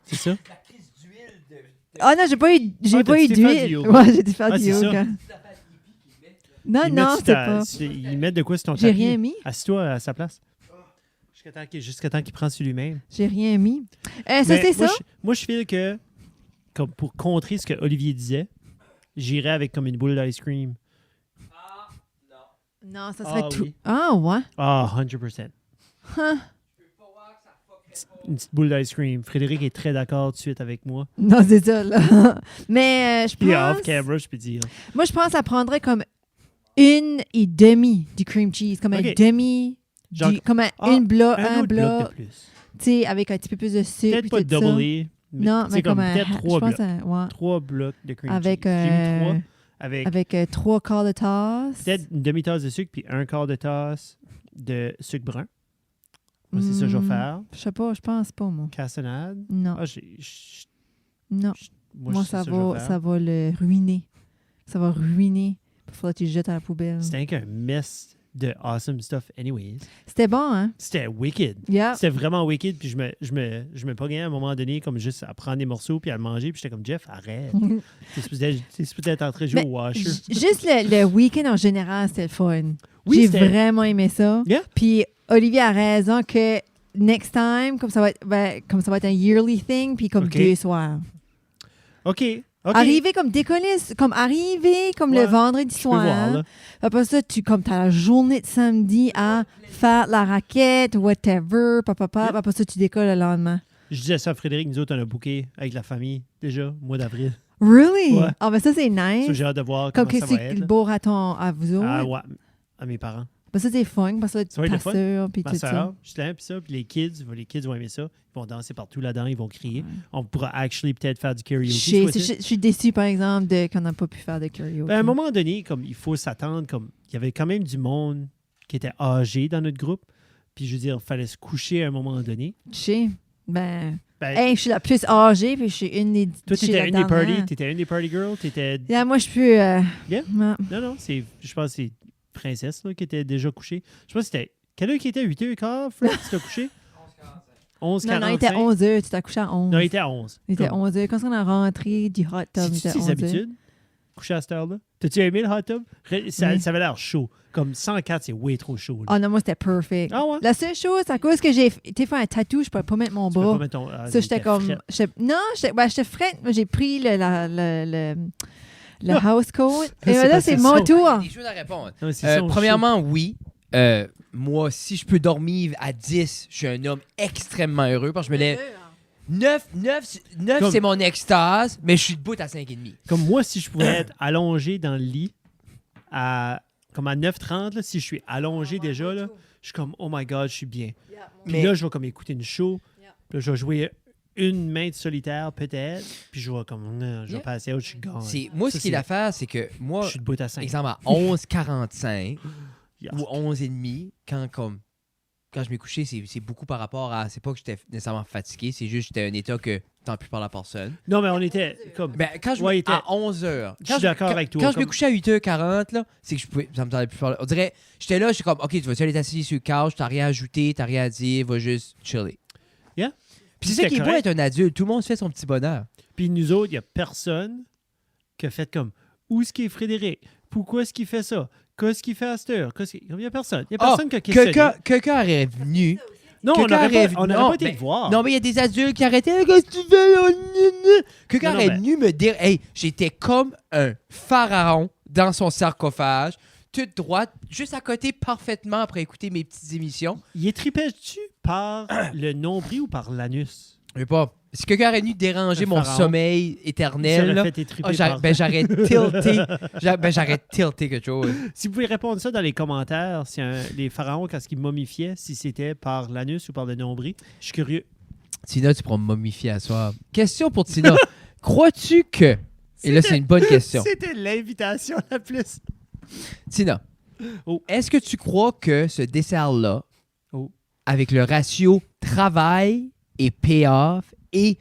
C'est ça? La crise d'huile de... Ah non, j'ai pas eu t'as-tu fait faire du d'huile. yoga? Ouais, j'ai dû faire Ah, du c'est ça. yoga. Non, Ils non, mettent c'est pas. Ils mettent de quoi sur ton J'ai tapis? rien mis. Assis-toi à sa place. Jusqu'à temps qu'il prend sur lui-même. J'ai rien mis. Ça, Mais c'est ça? Moi, je feel que, comme pour contrer ce que Olivier disait, j'irais avec comme une boule d'ice cream. Non, ça serait Ah, tout. oui. Ah, ouais. Ah, 100%. Huh. une petite boule d'ice cream. Frédéric est très d'accord tout de suite avec moi. Non, c'est ça, là. Mais je Puis pense... off-camera, je peux dire. Moi, je pense que ça prendrait comme 1,5 du cream cheese. Comme Ok. un demi... Genre- comme un un bloc, autre bloc de plus. tu sais, avec un petit peu plus de sucre. Peut-être pas puis tout double ça. A. Mais Non, c'est mais comme un... peut-être je 3 pense blocs. ouais. 3 blocs de cream Avec, cheese. J'ai mis 3 avec avec 3 quarts de tasse. peut-être une demi-tasse de sucre puis un quart de tasse de sucre brun. Moi, c'est ça que je vais faire. Je sais pas, je pense pas, moi. Cassonade. Non, Ah, non. Moi, c'est ça que je vais faire. va le ruiner. Ça va ruiner. Il faudra que tu le jettes à la poubelle. C'était qu'un mess de awesome stuff anyways. C'était bon, hein? C'était wicked. Yeah. C'était vraiment wicked. Puis je me pognais à un moment donné comme juste à prendre des morceaux puis à le manger. Puis j'étais comme, Jeff, arrête. T'es supposé être en train de jouer Mais au washer. Juste le week-end en général, c'était le fun. Oui, J'ai c'était- vraiment aimé ça. Yeah. Puis Olivier a raison que next time, comme ça va être un yearly thing, puis comme OK. 2 soirs. OK. Arriver comme décoller, comme arriver comme le Ouais, vendredi Je peux voir, soir. là. Après ça, t'as la journée de samedi à faire la raquette, whatever, papa. Yeah. Après ça, tu décolles le lendemain. Je disais ça à Frédéric, nous autres, on a booké avec la famille déjà, au mois d'avril. Really? Ouais. Ah, ben ça, c'est Ça, nice. j'ai hâte de voir Comme comment que ça va c'est être. le là. beau raton à vous autres. Ah ouais, à mes parents. Ben ça, c'est fun. Parce que là, Ça va être le ta fun. sœur, puis Ma tout ça. soeur, Justin, puis ça, puis les kids vont aimer ça. Ils vont danser partout là-dedans, ils vont crier. On pourra actually peut-être faire du karaoke. Je suis déçue, par exemple, qu'on n'a pas pu faire de karaoke. Ben, à un moment donné, comme il faut s'attendre, comme il y avait quand même du monde qui était âgé dans notre groupe. Puis je veux dire, il fallait se coucher à un moment donné. Je sais. Ben, Ben, hey, je suis la plus âgée, puis je suis une des. toi, je suis t'étais la une des party, dernière. t'étais une des party girls, t'étais... Yeah, moi, je peux. Yeah. non. Non, je pense que c'est Princesse là, qui était déjà couchée. Je pense que c'était... Quelle heure qui était? 8h15, Fred, tu t'es couché? 11h45. Non, il était 11h. Tu t'as couché à 11. Non, il était à 11. Il était Comme- 11h. Quand on a rentré du hot tub, il C'est-tu était tes 11h. habitudes? Coucher à cette heure-là? T'as-tu aimé le hot tub? Ça Oui. avait l'air chaud. Comme 104, c'est way trop chaud. là. Oh non, moi, c'était perfect. Ah ouais? La seule chose, c'est à cause que j'ai fait un tatou, je pouvais pas mettre mon Tu peux bras. pas mettre ton... Ça, j'étais comme. Non, j'étais frette. Moi, j'ai pris le house coat. Et C'est là, pas c'est ça. mon tour. Des choses à répondre. Non, mais c'est son Premièrement, oui. Moi, si je peux dormir à 10, je suis un homme extrêmement heureux parce que je me lève. 9 Comme- c'est mon extase, mais je suis debout à 5,5. chaud. Comme moi, si je pouvais être allongé dans le lit comme à 9h30, là, si je suis allongé déjà, là, je suis comme, oh my God, je suis bien. Puis Mais- là, je vais comme écouter une show. Puis là, je vais jouer une main de solitaire, peut-être. Puis je vais comme, je vais Yeah. passer à autre, je suis gone. Moi, Ça, ce qu'il a à faire, c'est que moi, Je suis debout à 5. exemple, à 11h45 Yeah. ou 11h30, quand je m'ai couché, c'est beaucoup par rapport à. C'est pas que j'étais nécessairement fatigué, c'est juste que j'étais un état que tant plus par la personne. Non, mais on était comme... Ben, quand je Ouais, me, il était- à 11h. Je suis d'accord avec toi, Quand je me comme- couchais à 8h40, là, c'est que je pouvais. Ça me tendait plus parler. On dirait, j'étais là, je suis comme, OK, tu vas aller t'asseoir sur le couch, t'as rien à ajouter, t'as rien à dire, va juste chiller. Yeah. Puis c'est ça qui est beau correct. être un adulte. Tout le monde se fait son petit bonheur. Puis nous autres, il n'y a personne qui a fait comme où est-ce qu'il est Frédéric? Pourquoi est-ce qu'il fait ça? Qu'est-ce qu'il fait à cette heure? Il n'y a personne. Il n'y a personne qui a questionné. Quelqu'un aurait venu. Non, on quelqu'un n'aurait aurait- pas, non, été ben, le voir. Non, mais il y a des adultes qui arrêtaient. Qu'est-ce que tu fais là? Quelqu'un Non, aurait ben- venu me dire, hey, j'étais comme un pharaon dans son sarcophage, toute droite, juste à côté parfaitement après écouter mes petites émissions. Il est tripé-tu par le nombril ou par l'anus? Je sais pas. Si quelqu'un aurait venu déranger Un mon pharaon. sommeil Il éternel, s'aurait là, fait étriper j'aurais par... j'aurais tilté. J'aurais tilté quelque chose. Si vous pouvez répondre ça dans les commentaires, si les pharaons, quand ils momifiaient, si c'était par l'anus ou par le nombril, je suis curieux. Tina, tu pourras me momifier à soir. Question pour Tina. Crois-tu que... Et là, c'est une bonne question. C'était l'invitation la plus... Tina, Oh. est-ce que tu crois que ce dessert-là, Oh. avec le ratio travail et payoff et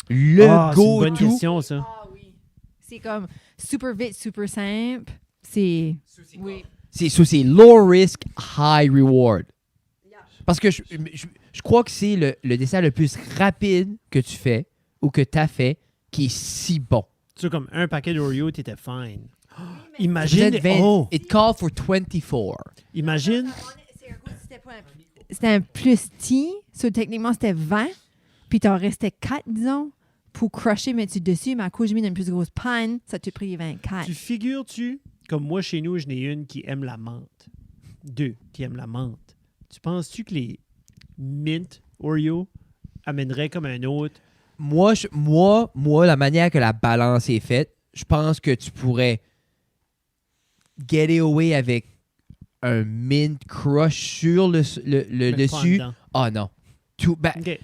le Ah, c'est une bonne go-to... question, ça. Ah oui. C'est comme super vite, super simple. C'est. Oui. C'est low risk, high reward. Parce que je crois que c'est le dessert le plus rapide que tu fais ou que tu as fait qui est si bon. Tu sais, comme un paquet d'Oreo, t'étais fine. Vous Imagine... êtes 20 Oh! It called for 24. Imagine... C'était un plus petit. So, techniquement, c'était 20. Puis t'en restais 4, disons, pour crusher, mettre dessus. Mais à cause, j'ai mis dans une plus grosse panne, ça t'a pris 24. Tu figures-tu, comme moi chez nous, je n'ai une qui aime la menthe. 2 qui aiment la menthe. Tu penses-tu que les mint Oreo amènerait comme un autre. Moi, la manière que la balance est faite, je pense que tu pourrais get away avec un mint crush sur le mais pas en dessus. dedans. Ah non. OK.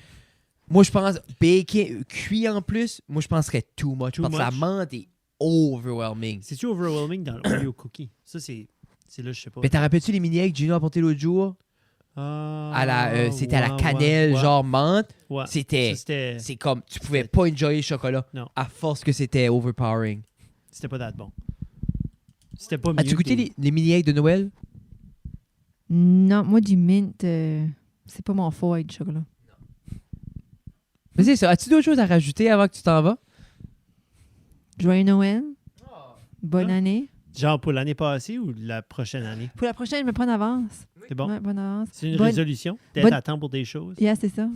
Moi, je pense bacon cuit en plus, moi, je penserais too much. Too parce que la much? menthe est overwhelming. C'est-tu overwhelming dans l'Oreo cookie? Ça, c'est là, je sais pas. Mais t'en rappelles-tu les mini eggs que Gino a apporté l'autre jour? C'était à la cannelle, genre menthe. Ouais. C'était... Ça, c'était C'est comme, tu pouvais pas enjoyer le chocolat. Non. À force que c'était overpowering. c'était pas that bon. C'était pas mieux. As-tu goûté les mini eggs de Noël? Non, moi, du mint, c'est pas mon fort avec du chocolat. Mais c'est ça. As-tu d'autres choses à rajouter avant que tu t'en vas? Joyeux Noël. Bonne Ah. année. Genre pour l'année passée ou la prochaine année? Pour la prochaine, je me prends d'avance. C'est bon? Ouais, bonne avance. C'est une Bonne- résolution d'être bonne- à temps pour des choses? Yeah, c'est ça.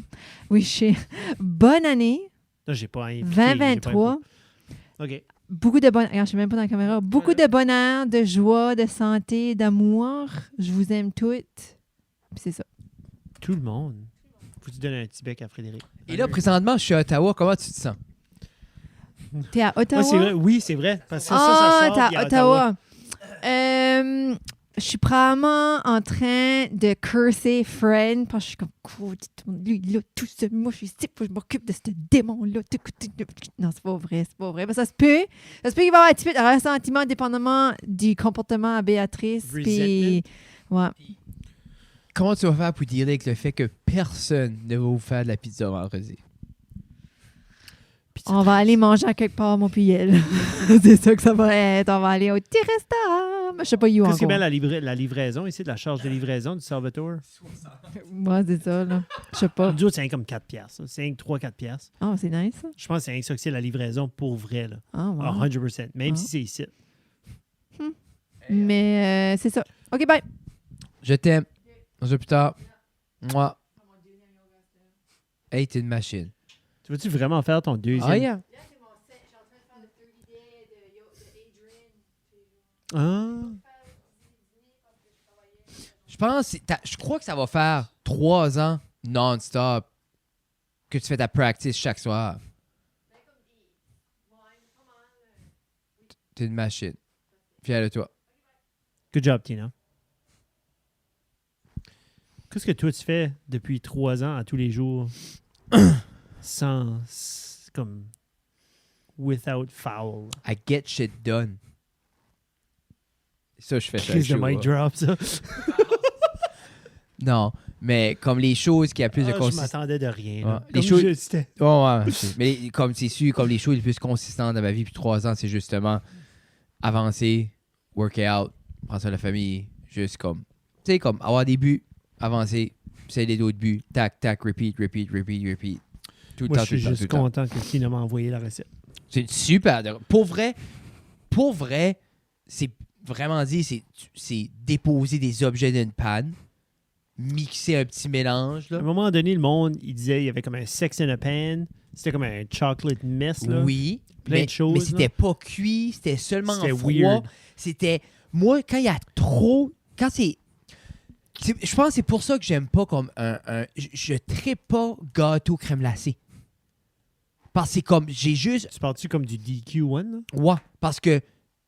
Oui, je sais. Bonne année. Là, j'ai pas impliqué, 2023. OK. Beaucoup de bonheur. Regarde, je suis même pas dans la caméra. Beaucoup de bonheur, de joie, de santé, d'amour. Je vous aime toutes. Puis c'est ça. Tout le monde. Faut que tu donnes un petit bec à Frédéric. Et là, présentement, je suis à Ottawa. Comment tu te sens? T'es à Ottawa? Ouais, c'est vrai. Oui, c'est vrai. Parce que ça Ah, sort. t'es puis à Ottawa. Je suis probablement en train de curser Fred parce que je suis comme, lui, là, tout seul. Moi, je suis ici, je m'occupe de ce démon-là. Non, c'est pas vrai, c'est pas vrai. Mais ça se peut. Ça se peut qu'il va y avoir un petit peu de ressentiment dépendamment du comportement à Béatrice. Puis, ouais. Comment tu vas faire pour dealer avec le fait que personne ne va vous faire de la pizza vendredi? On va aller manger à quelque part, mon puis elle. C'est ça que ça va être. On va aller au petit restaurant. Je sais pas où Qu'est-ce encore. qui est bien la livraison ici, de la charge de livraison du Salvatore? Ouais, c'est ça, là. Je sais pas. Nous autres, c'est comme 4 piastres. C'est 3-4 piastres. Ah, c'est nice, ça. Je pense que c'est ça que c'est la livraison pour vrai. Là. Ah, ouais. Ah, 100%. Même Ah. si c'est ici. Mais c'est ça. OK, bye. Je t'aime. On se voit plus tard. Moi. Hey, t'es une machine. Tu veux-tu vraiment faire ton deuxième? Ah, yeah. Ah. Je crois que ça va faire 3 ans non-stop que tu fais ta practice chaque soir. T'es une machine. Fier de toi. Good job, Tina. Qu'est-ce que toi, tu fais depuis 3 ans à tous les jours sans, comme, without foul? I get shit done. Ça, je fais chaque Crise de jour. mic drop, ça. Non, mais comme les choses qui a plus de Je consistance. m'attendais de rien. Ouais. Là. Les Comme choses- c'était... Ouais, je sais. Mais comme c'est sûr, comme les choses les plus consistantes dans ma vie depuis 3 ans, c'est justement avancer, work out, prendre soin de la famille, juste comme, tu sais, comme avoir des buts, avancer, puis des d'autres buts, tac, tac, repeat. Tout le Moi, temps, je suis tout le juste temps. content que Tina m'a envoyé la recette. C'est super. Pour vrai, c'est vraiment dit, c'est déposer des objets dans une panne, mixer un petit mélange, À un là. moment donné, le monde, il disait il y avait comme un sex in a pan. C'était comme un chocolate mess. Là. Oui, Plein de choses, mais là. c'était pas cuit, c'était seulement C'était froid. weird. C'était moi quand il y a trop, quand je pense que c'est pour ça que j'aime pas comme je trippe pas gâteau crème glacée. Parce que c'est comme j'ai juste Tu parles-tu comme du DQ1? Là? ouais, parce que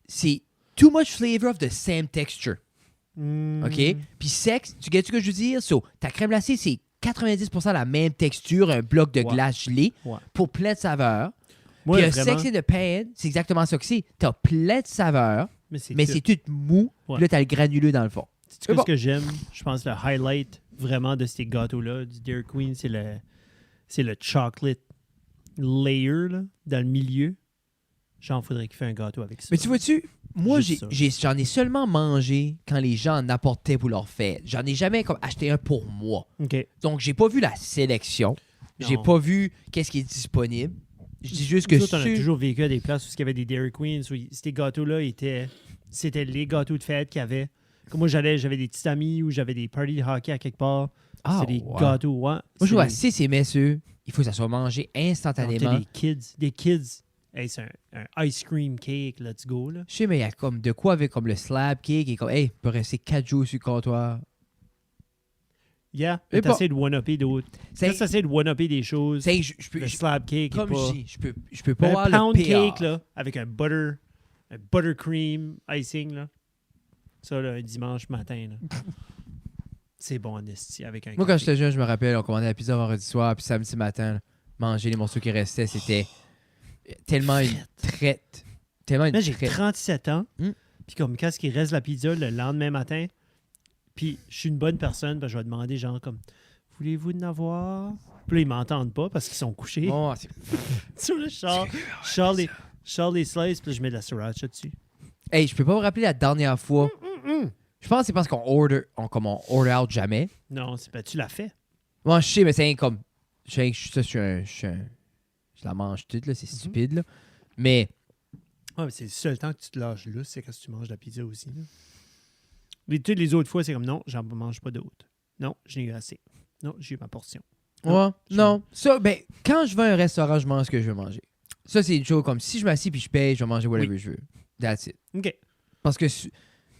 c'est too much flavor of the same texture. OK? Puis sexe, tu sais ce que je veux dire? So, ta crème glacée, c'est 90% la même texture, un bloc de Ouais. glace gelée Ouais. pour plein de saveurs. Moi, Puis un vraiment, sexe in the pan, c'est exactement ça que c'est. T'as plein de saveurs, mais c'est mais tout. c'est tout mou. Ouais. Puis là, t'as le granuleux dans le fond. C'est C'est bon. ce que j'aime. Je pense que le highlight vraiment de ces gâteaux-là, du Dairy Queen, c'est le chocolate layer là, dans le milieu. Genre, faudrait qu'il fasse un gâteau avec ça. Mais tu vois-tu, moi, Juste ça. j'en ai seulement mangé quand les gens en apportaient pour leur fête. J'en ai jamais comme acheté un pour moi. OK. Donc, j'ai pas vu la sélection. J'ai Non. pas vu qu'est-ce qui est disponible. Je dis juste que Nous autres, on a sur- toujours vécu à des places où il y avait des Dairy Queens. Où ces gâteaux-là c'était les gâteaux de fête qu'il y avait. Comme moi, j'avais des petits amis ou j'avais des parties de hockey à quelque part. Ah, C'était des ouais. gâteaux, ouais. Moi, je C'est vois des- 6 et messieurs, il faut que ça soit mangé non, instantanément. t'as des kids. Hey, c'est un ice cream cake, let's go, là. Je sais, mais il y a comme de quoi avec comme le slab cake et comme, hey, il peut rester 4 jours sur le comptoir. Yeah, Et t'essaies de one-upper d'autres. C'est- T'essaies de one-upper des choses. je peux, Le slab cake comme est pas... je dis, je peux pas Un voir pound le pire. cake, là, avec un buttercream icing, là. Ça, là, un dimanche matin, là. C'est bon en esti avec un Moi, quand café. j'étais jeune, je me rappelle, on commandait la pizza vendredi soir, puis samedi matin, là, manger les morceaux qui restaient, c'était tellement une traite. Tellement une Là, j'ai traite. 37 ans, Mm. puis comme quand il reste la pizza le lendemain matin, puis je suis une bonne personne, ben, je vais demander genre comme « Voulez-vous en avoir? » Puis là, ils m'entendent pas parce qu'ils sont couchés. Oh, c'est- Sur le char, je sors les slices, puis je mets de la sriracha dessus. Hey, je peux pas me rappeler la dernière fois. Je pense que c'est parce qu'on order out jamais. Non, c'est pas, tu l'as fait. Moi, je sais, mais c'est comme. Je la mange toute, là, c'est stupide, là. Mais, Ouais, mais c'est le seul temps que tu te lâches là, c'est quand tu manges de la pizza aussi. Là. Toutes les autres fois, c'est comme non, j'en mange pas d'autres. Non, j'ai eu assez. Non, j'ai eu ma portion. ouais, non. Ça, ben, quand je vais à un restaurant, je mange ce que je veux manger. Ça, c'est une chose comme si je m'assieds puis je paye, je vais manger whatever je veux. That's it. OK. Parce que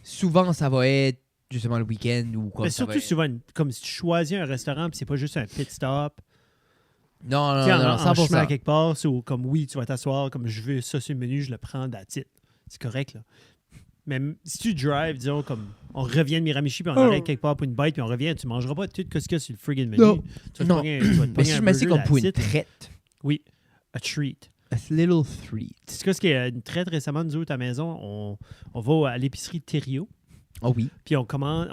souvent, ça va être justement le week-end ou comme Mais ça va surtout être- souvent, comme si tu choisis un restaurant puis c'est pas juste un pit stop. Non, non, Tu sais, non, en 100%. chemin à quelque part, c'est comme oui, tu vas t'asseoir, comme je veux ça sur le menu, je le prends that's it. C'est correct, là. Mais si tu drives, disons, comme on revient de Miramichi puis on arrête quelque part pour une bite puis on revient, tu mangeras pas tout ce qu'il y a sur le friggin' menu. Non. Tu vas te Non. pogner tu vas te Mais pogner si un je m'assieds burger, comme pour une that's it. traite, Oui, a treat. a little treat. Tu sais ce qui est une traite récemment, nous autres à la maison, on va à l'épicerie Thériault, Oh oui. puis on commande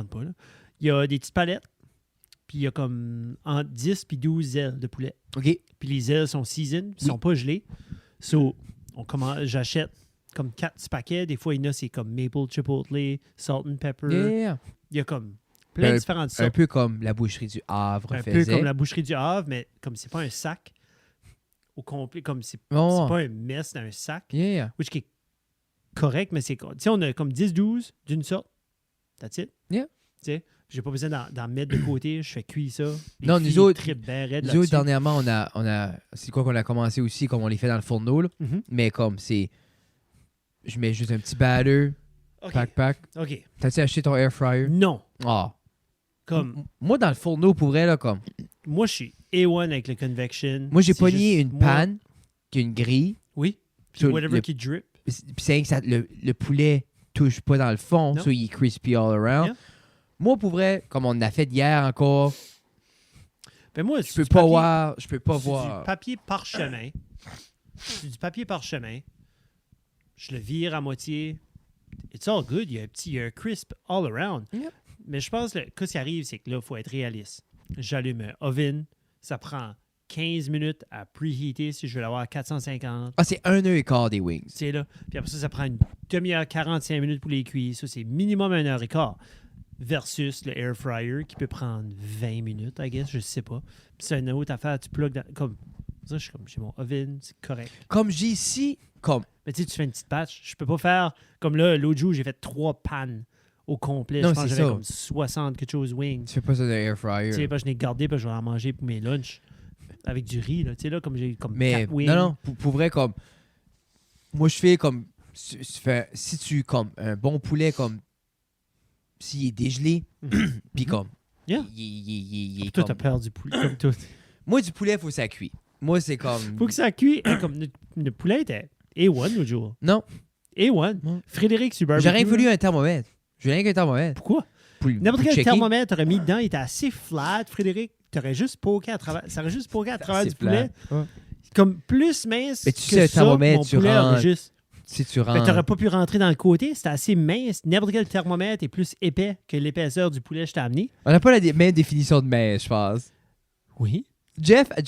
pas, là. Il y a des petites palettes, puis il y a comme entre 10 puis 12 ailes de poulet. OK. Puis les ailes sont seasoned, ils sont pas gelées. So, j'achète comme 4 petits paquets. Des fois, il y en a, c'est comme maple chipotle, salt and pepper. Yeah. Il y a comme plein de différentes Un sortes. peu comme la boucherie du Havre Un peu faisait. comme la boucherie du Havre, mais comme c'est pas un sac au complet, comme c'est Oh. pas un mess dans un sac, Yeah. which qui est correct, mais c'est... Tu sais, on a comme 10-12 d'une sorte. That's it. Yeah. Tu sais, j'ai pas besoin d'en mettre de côté. Je fais cuire ça. Les Non, nous filles autres- trippent bien raide Nous autres, là-dessus. dernièrement, on a c'est quoi qu'on a commencé aussi, comme on les fait dans le fourneau, là. Mhm. Mais comme c'est... Je mets juste un petit batter, OK. pack. OK. T'as-tu acheté ton air fryer? Non. Ah. Comme... Moi, dans le fourneau, pour vrai, là, comme... Moi, je suis A1 avec le convection. Moi, j'ai C'est pogné juste une moi- panne, qui a une grille. Oui. Puis Sur whatever le- qui drip. Puis c'est rien que ça, le poulet touche pas dans le fond, Non. so il est crispy all around. Yeah. Moi, pour vrai, comme on a fait hier encore, Ben moi, je peux pas voir. Du papier parchemin. C'est du papier parchemin. Je le vire à moitié. It's all good. Il y a un crisp all around. Yep. Mais je pense que ce qui arrive, c'est que là, il faut être réaliste. J'allume un oven. Ça prend 15 minutes à preheater si je veux l'avoir à 450. Ah, c'est 1h15 des wings. C'est là. Puis après ça prend une demi-heure, 45 minutes pour les cuire. Ça, c'est minimum 1h15. Versus le air fryer qui peut prendre 20 minutes, I guess, je sais pas. Puis c'est une autre affaire, tu plugues dans, comme ça, je suis comme j'ai mon oven, c'est correct. Comme j'ai ici, comme... Mais tu sais, tu fais une petite batch, je peux pas faire comme là, l'autre jour, j'ai fait 3 pannes au complet. Non, Je pense que c'est j'avais ça. comme 60 quelque chose wings. Tu fais pas ça dans l'air fryer. Tu sais, je l'ai gardé, puis je vais en manger pour mes lunchs avec du riz, là. Tu sais, là, comme j'ai comme Mais 4 wings. non, pour vrai, comme... Moi, je fais comme... Si tu, comme, un bon poulet, comme... S'il est dégelé, puis comme... Yeah. Il est Toi, comme... t'as peur du poulet, comme tout. Moi, du poulet, il faut que ça cuit. Moi, c'est comme... Faut que ça cuit. Comme le poulet était A1 l'autre jour. Non, A1. Non. Frédéric sur barbecue. j'ai rien voulu là. un thermomètre. J'ai rien qu'un thermomètre. Pourquoi? N'importe quel thermomètre t'aurais mis dedans, il était assez flat, Frédéric. T'aurais juste poké à travers. Ça aurait juste poké à travers du poulet. Comme plus mince Mais tu que sais, un ça, thermomètre, mon tu poulet aurait rentres. juste... Si tu Fait que rentres... t'aurais pas pu rentrer dans le côté. C'était assez mince. N'importe quel thermomètre est plus épais que l'épaisseur du poulet que je t'ai amené. On n'a pas la même définition de mince, je pense. Oui. Jeff a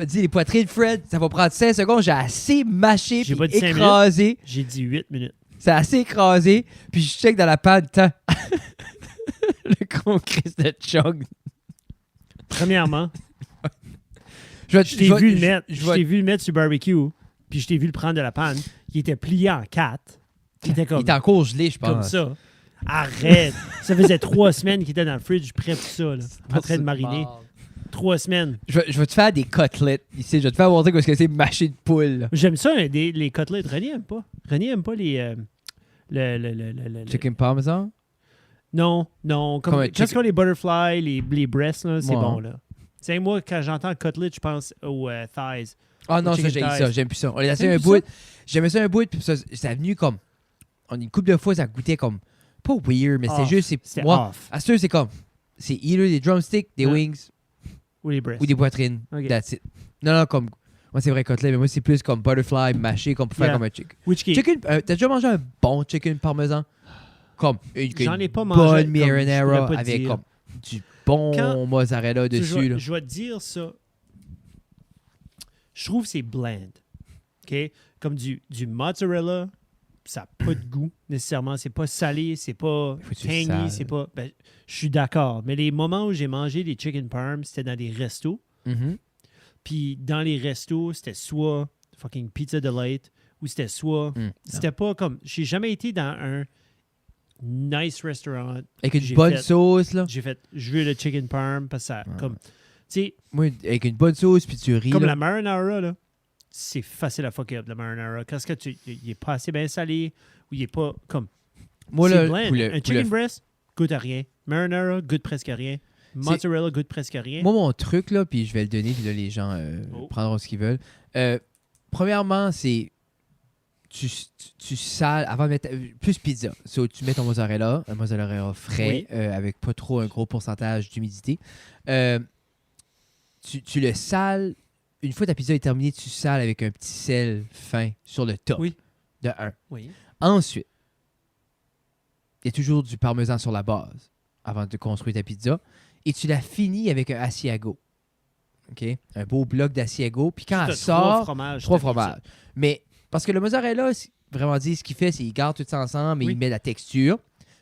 dit les poitrines, Fred, ça va prendre 5 secondes. J'ai assez mâché J'ai puis pas dit 5 écrasé. J'ai dit 8 minutes. C'est assez écrasé. Puis je check dans la panne. Tant. Le con Chris de Chug. Premièrement, Je je t'ai vu le mettre sur barbecue, puis je t'ai vu le prendre de la panne. Il était plié en 4. Il était Il comme... est encore gelé, je pense. Comme ça. Arrête. Ça faisait 3 semaines qu'il était dans le fridge prêt pour ça, là, en train de mariner. 3 semaines. Je vais te faire des côtelettes ici. Je vais te faire montrer ce que c'est mâché de poule. J'aime ça, les côtelettes. René aime pas. René aime pas les... le Chicken parmesan? Non. Comme un Quand tu vois les butterflies, les breasts, là, c'est Ouais. bon, là. Tu sais, moi, quand j'entends cutlet, je pense aux thighs. Ah non, ça, chicken j'ai thighs. ça. J'aime plus ça. On les a fait T'aimes un plus bout. J'aimais ça un bout, puis ça a venu comme. Une couple de fois, ça goûtait comme. Pas weird, mais c'était Off. juste. C'était Moi, off. à ce c'est comme. C'est either des drumsticks, des Ouais. wings Ou les breasts. ou des poitrines. Ok. That's it. Non, comme. Moi, c'est vrai, côtelet, mais moi, c'est plus comme butterfly mâché, comme pour faire Yeah. comme un chicken. Which qui est- Chicken, t'as déjà mangé un bon chicken parmesan? Comme une J'en ai pas mangé, bonne comme, je marinara pourrais pas avec dire. comme du bon Quand- mozzarella Tu sais, dessus. là. je vais te dire ça. Je trouve que c'est bland. OK? Comme du mozzarella, ça n'a pas de goût nécessairement. C'est pas salé, c'est pas Faut que tu le tangy, sales. c'est pas. Ben, je suis d'accord. Mais les moments où j'ai mangé des chicken parm, c'était dans des restos. Mhm. Puis dans les restos, c'était soit fucking Pizza Delight ou c'était soit. Mm. C'était pas comme. J'ai jamais été dans un nice restaurant. Avec une J'ai bonne fait- sauce, là. J'ai fait. Je veux le chicken parm parce que ça. Comme. Tu sais, Moi, avec une bonne sauce, puis tu ris. comme là. la marinara, là, c'est facile à fuck up, la marinara. Quand il est pas assez bien salé ou il est pas comme. Moi, c'est là, bland. poulet- Un chicken poulet- breast, goûte à rien. Marinara, goûte presque à rien. Mozzarella, goûte presque à rien. Moi, mon truc, là, puis je vais le donner, puis là, les gens Oh. prendront ce qu'ils veulent. Premièrement, c'est. Tu sales avant de mettre. Plus pizza. So, tu mets ton mozzarella, un mozzarella frais, avec pas trop un gros pourcentage d'humidité. Tu le sales. Une fois ta pizza est terminée, tu sales avec un petit sel fin sur le top. Oui. De 1. Oui. Ensuite, il y a toujours du parmesan sur la base avant de construire ta pizza. Et tu la finis avec un Asiago. OK? Un beau bloc d'Asiago. Puis quand T'as elle sort, fromages. trois ta pizza. fromages. Mais parce que le mozzarella, vraiment dit, ce qu'il fait, c'est qu'il garde tout ça ensemble et Oui. il met la texture.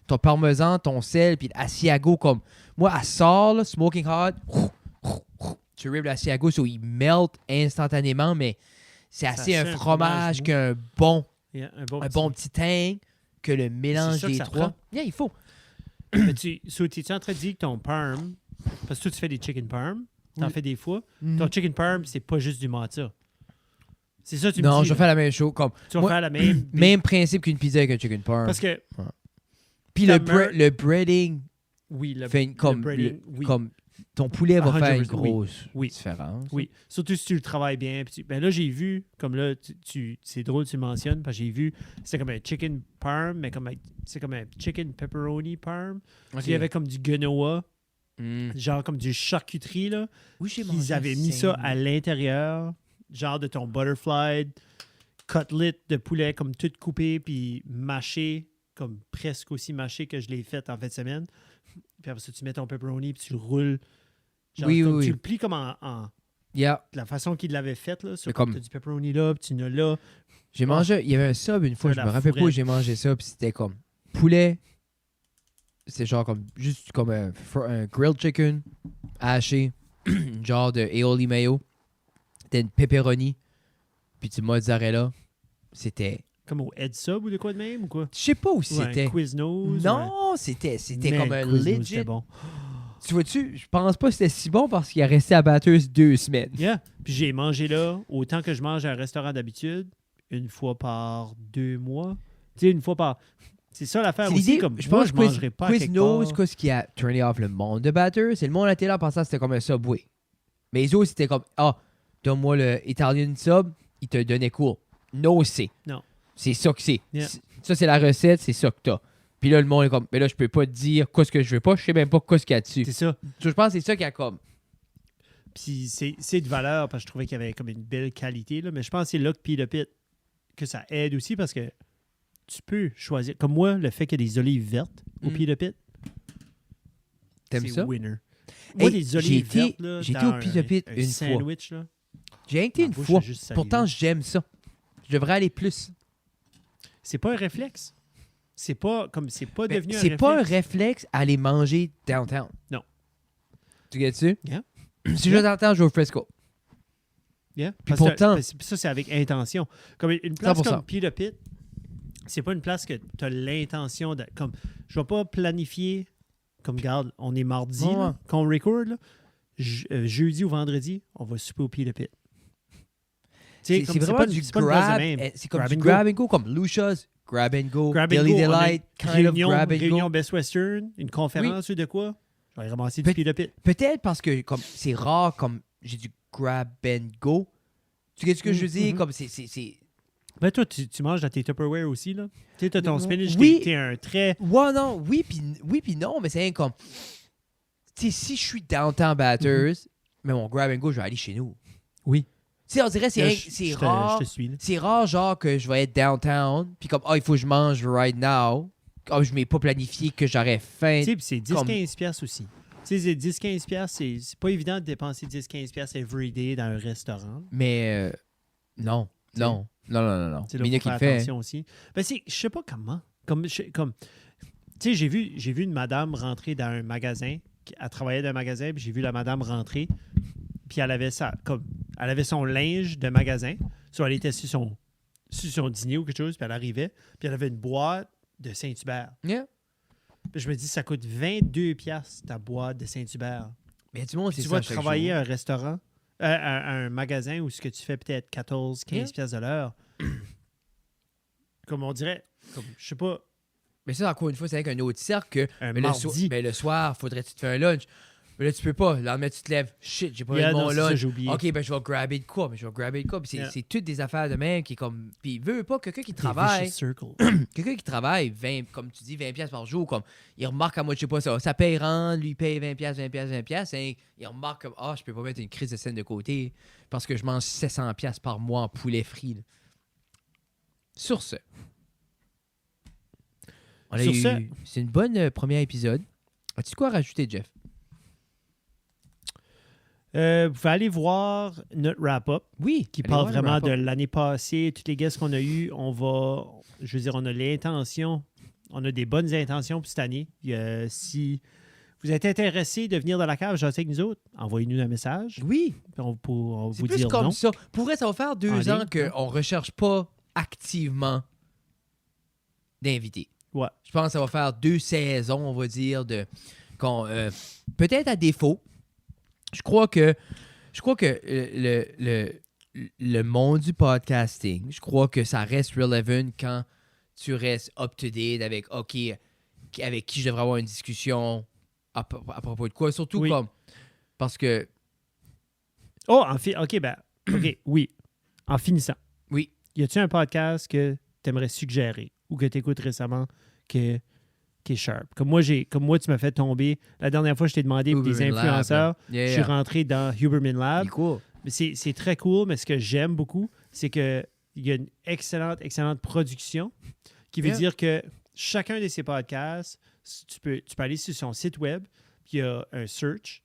Ton parmesan, ton sel, puis l'Asiago comme... Moi, elle sort, là, smoking hot, tu ribs l'Asiago, so il melt instantanément, mais c'est Ça assez fait un un fromage fromage qu'un bon Yeah, un un bon petit teint, que le mélange ça que des ça trois. prend. Yeah, il faut. Mais es-tu en train de dire que ton parm, parce que toi, tu fais des chicken parm, t'en Oui. fais des fois, Mhm. ton chicken parm, c'est pas juste du matcha. C'est ça que tu me Non, dis. je vais là. faire la même chose. Comme, Tu vas moi, faire la même. même principe qu'une pizza avec un chicken parm. Parce que, Puis la le breading, oui, le, fait le breading, oui. comme ton poulet va faire une 100%, oui. grosse Oui. différence. Oui, surtout si tu le travailles bien. Puis ben là, j'ai vu, comme là, c'est drôle que tu le mentionnes, parce que j'ai vu, c'est comme un chicken parm, mais c'est comme un chicken pepperoni parm. Ok. Puis il y avait comme du quinoa, Mm. genre comme du charcuterie, là. Oui, j'ai Ils mangé avaient mis ça à l'intérieur, genre de ton butterfly, cutlet de poulet, comme tout coupé, puis mâché, comme presque aussi mâché que je l'ai fait en fin de semaine. Puis après ça, tu mets ton pepperoni, puis tu le roules. Genre, Oui, comme, oui, tu oui. le plies comme en Yeah. la façon qu'il l'avait fait, là. Sur Mais comme- t'as du pepperoni là, puis tu n'as là. J'ai mangé, il y avait un sub une fois, De je la me rappelle pas où fourrette. j'ai mangé ça, puis c'était comme poulet. C'est genre comme juste comme un grilled chicken haché, genre de aioli mayo. C'était une pepperoni, puis du mozzarella. C'était. Comme au Head Sub ou de quoi de même, ou quoi? Je sais pas où Ou c'était. un Quiznos. Non, c'était Mais comme un Quiznos, legit. c'était bon. Tu vois-tu, je pense pas que c'était si bon parce qu'il a resté à batteuse 2 semaines. Yeah. Puis j'ai mangé là, autant que je mange à un restaurant d'habitude, une fois par 2 mois. Tu sais, une fois par... C'est ça l'affaire C'est aussi, l'idée, comme je moi, pense je que mangerais pas à quelque Quiznos, part. qu'est-ce qui a turné off le monde de batteur, c'est le monde à la télé en pensant que c'était comme un Subway. Mais les autres, c'était comme, donne-moi le Italian Sub, il te donnait cool. No, c'est. Non. C'est ça que c'est. Yeah. Ça, c'est la recette, c'est ça que t'as. Puis là, le monde est comme, mais là, je peux pas te dire quoi ce que je veux pas, je sais même pas quoi ce qu'il y a dessus. C'est ça. Je pense que c'est ça qui a comme. Puis c'est de valeur, parce que je trouvais qu'il y avait comme une belle qualité, là. Mais je pense que c'est là que Pita Pit, que ça aide aussi, parce que tu peux choisir. Comme moi, le fait qu'il y a des olives vertes au Mm. Pita Pit, T'aimes c'est ça? winner. Moi, Hey, des j'ai olives été- vertes, là, j'ai été dans au Pita Pit un une fois. sandwich, là. J'ai été Ma une bouche fois. a juste salivé. Pourtant, j'aime ça. Je devrais aller plus. C'est pas un réflexe. C'est pas Mais devenu un c'est réflexe. pas un réflexe à aller manger downtown. Non. Tu gagnes-tu? Yeah. Si je t'entends, je vais au Fresco. Yeah. Puis Parce que- pourtant- parce que ça, c'est avec intention. Comme une place 100%. comme Pita Pit, c'est pas une place que tu as l'intention de. Comme, je vais pas planifier. Comme, regarde, on est mardi, Ouais, là, ouais. quand on record, là, jeudi ou vendredi, on va souper au Pita Pit. Tu sais, C'est comme, vraiment pas- du c'est pas une place de grab. même. C'est comme Grab du and go. grab and go, comme Lucia's grab and go, Grab and Daily go, on a Delight, kind of grab and réunion go. Best Western, une conférence ou de quoi? Je vais ramasser du Peter Pit. Peut-être parce que comme c'est rare, comme j'ai du grab and go. Tu sais ce que je veux dire? Comme c'est... Ben toi, tu manges dans tes Tupperware aussi, là? Tu sais, t'as ton spinach, Oui. t'es un très... Ouais, non, oui, puis non, mais c'est comme... Tu sais, si je suis downtown Bathurst, mais mon grab and go, je vais aller chez nous. Oui. Tu sais, on dirait c'est rare. Je te suis, là. C'est rare, genre, que je vais être downtown, puis comme, il faut que je mange right now. Comme je m'ai pas planifié que j'aurais faim. Tu sais, puis c'est 10-15 comme- piastres aussi. Tu sais, 10-15 piastres, c'est pas évident de dépenser 10-15 piastres every day dans un restaurant. Mais non. Tu sais. Non. Tu sais, là, Mina faut qui faire le fait. attention aussi. Ben, je sais pas comment. Tu sais, j'ai vu une madame rentrer dans un magasin. Elle travaillait dans un magasin, puis j'ai vu la madame rentrer. Puis elle avait elle avait son linge de magasin. Soit elle était sur son dîner ou quelque chose, puis elle arrivait. Puis elle avait une boîte de Saint-Hubert. Yeah. Puis je me dis, ça coûte 22 piastres ta boîte de Saint-Hubert. Mais du monde, Puis c'est tu ça vas chaque travailler jour. à un restaurant, à un magasin où ce que tu fais peut-être 14, 15 piastres de l'heure. Comme on dirait, je sais pas, Mais ça, encore une fois, c'est avec un autre cercle que un mais mardi. le soir, faudrait-tu te faire un lunch? Mais là, tu peux pas. Le lendemain, tu te lèves. Shit, j'ai pas eu Yeah, mon non, c'est ça, lunch. j'ai oublié. OK, ben je vais grabber de quoi? Mais je vais grabber de quoi? Puis Yeah. c'est toutes des affaires de même qui est comme... Puis veut pas, quelqu'un qui Des travaille... vicious circles. Quelqu'un qui travaille 20, comme tu dis, 20 pièces par jour, comme il remarque à moi, je sais pas ça paye rend, lui paye 20 pièces, il remarque comme je peux pas mettre une crise de scène de côté parce que je mange 700 pièces par mois en poulet frit. Là. Sur ce. C'est une bonne premier épisode. As-tu quoi rajouter, Jeff? Vous pouvez aller voir notre wrap-up Oui. qui allez parle voir le vraiment de wrap-up. l'année passée, toutes les guests qu'on a eues. On a l'intention, on a des bonnes intentions pour cette année. Si vous êtes intéressé de venir dans la cave, jaser avec nous autres, envoyez-nous un message. Oui. Puis on va C'est vous plus dire comme non. ça. Pour vrai, ça va faire 2 En ans ligne, qu'on recherche pas activement d'invités. Ouais. Je pense que ça va faire 2 saisons, on va dire, peut-être à défaut. Je crois que le monde du podcasting, je crois que ça reste relevant quand tu restes up-to-date avec avec qui je devrais avoir une discussion à propos de quoi. Surtout Oui. parce que OK, oui. En finissant. Oui. Y a-tu un podcast que tu aimerais suggérer ou que tu écoutes récemment qui est sharp? Comme moi, tu m'as fait tomber. La dernière fois, je t'ai demandé pour des Huberman Lab, influenceurs. yeah, Je suis rentré dans Huberman il Lab. est cool. Mais c'est très cool, mais ce que j'aime beaucoup, c'est qu'il y a une excellente production qui veut Yeah. dire que chacun de ces podcasts, tu peux aller sur son site web, puis il y a un search,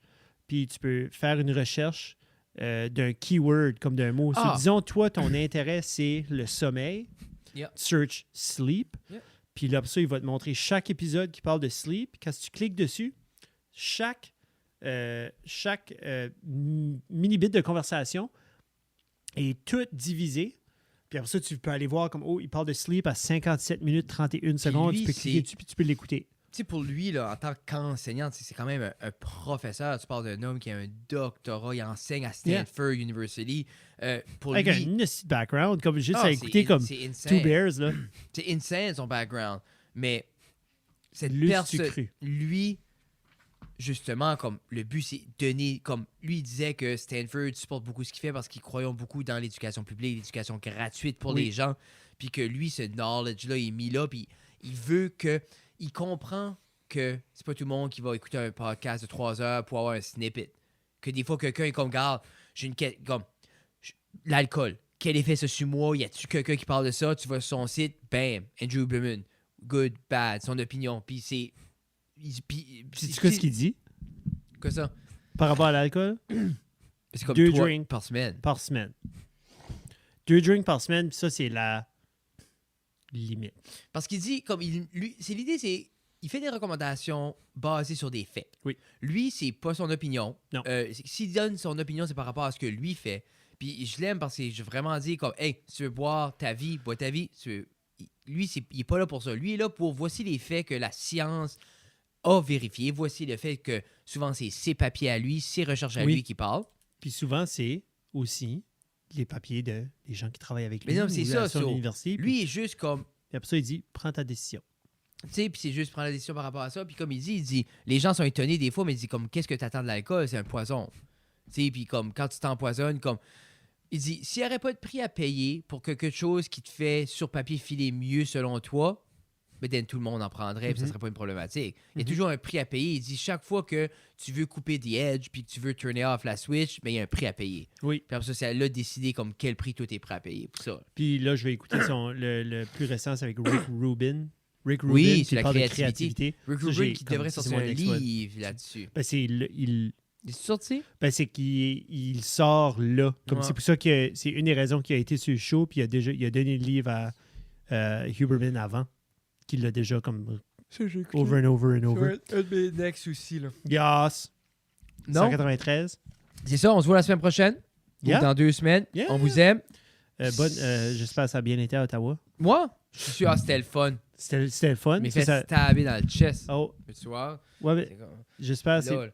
puis tu peux faire une recherche d'un keyword, comme d'un mot. Ah. Disons, toi, ton intérêt, c'est le sommeil. Yeah. Search sleep. Yeah. Puis là, pour ça, il va te montrer chaque épisode qui parle de sleep. Quand tu cliques dessus, chaque mini-bit de conversation est tout divisé. Puis après ça, tu peux aller voir comme, il parle de sleep à 57 minutes 31 secondes. lui, Tu peux cliquer dessus, puis tu peux l'écouter. Tu sais, pour lui, là, en tant qu'enseignant, c'est quand même un professeur. Tu parles d'un homme qui a un doctorat, il enseigne à Stanford University. Pour Avec lui, un nasty background, comme juste à c'est- écouter comme c'est Two insane. Bears, là. C'est insane son background. Mais cette L'eussent-tu personne, cru? lui, justement, comme le but, c'est donner, comme lui, il disait que Stanford supporte beaucoup ce qu'il fait parce qu'ils croient beaucoup dans l'éducation publique, l'éducation gratuite pour Oui. les gens, puis que lui, ce knowledge-là, il est mis là, puis il veut que, il comprend que c'est pas tout le monde qui va écouter un podcast de 3 heures pour avoir un snippet. Que des fois, quelqu'un est comme, regarde, j'ai une quête, comme, l'alcool, quel effet ça sur moi, y a-tu quelqu'un qui parle de ça, tu vas sur son site, bam, Andrew Blumen, good, bad, son opinion, puis c'est... Sais-tu ce qu'il dit Quoi ça? par rapport à l'alcool? C'est comme 2 3 drinks par semaine. par semaine. 2 drinks par semaine, puis ça, c'est la limite. Parce qu'il dit, comme l'idée, c'est il fait des recommandations basées sur des faits. Oui. Lui, c'est pas son opinion. Non. S'il donne son opinion, c'est par rapport à ce que lui fait. Puis je l'aime parce que j'ai vraiment dit comme, hey, si tu veux boire ta vie, bois ta vie. Lui, il est pas là pour ça. Lui est là pour voici les faits que la science a vérifiés. Voici le fait que souvent c'est ses papiers à lui, ses recherches à Oui. lui qui parlent. Puis souvent, c'est aussi les papiers des gens qui travaillent avec lui Mais non, c'est ou ça, à son so, université. Lui est juste comme Puis après ça, il dit, prends ta décision. Tu sais, puis c'est juste prendre la décision par rapport à ça. Puis comme il dit, les gens sont étonnés des fois, mais il dit comme, qu'est-ce que tu attends de l'alcool? C'est un poison. Tu sais, puis comme, quand tu t'empoisonnes, comme, il dit, s'il n'y aurait pas de prix à payer pour quelque chose qui te fait, sur papier, filer mieux selon toi, ben, tout le monde en prendrait, puis ça serait pas une problématique. Il y a toujours un prix à payer. Il dit, chaque fois que tu veux couper the edge, puis que tu veux turner off la switch, ben, il y a un prix à payer. Oui. Puis après ça, c'est à là de décider comme quel prix toi t'es prêt à payer pour ça. Puis là, je vais écouter le plus récent, c'est avec Rick Rubin. Rick Rubin, Oui, qui c'est la parle créativité. de créativité. Rick Ça, Rubin j'ai qui comme- devrait c'est sortir mon un exploit. livre là-dessus. Ben, Il est sorti? Ben, c'est qu'il sort là. Comme Ouais. c'est pour ça que c'est une des raisons qu'il a été sur le show, puis il a donné le livre à Huberman avant, qu'il l'a déjà comme over and over and over. Un de mes next aussi, là. Yes! Non? 193. C'est ça, on se voit la semaine prochaine. Yeah. Ou dans 2 semaines. Yeah. On vous aime. J'espère que ça a bien été à Ottawa. Moi, je suis sûr, c'était le fun. C'était le fun. Mais c'est fait ça. stabber dans le chest. Oh, Tu vois? ouais, mais C'est comme... j'espère que Là, c'est...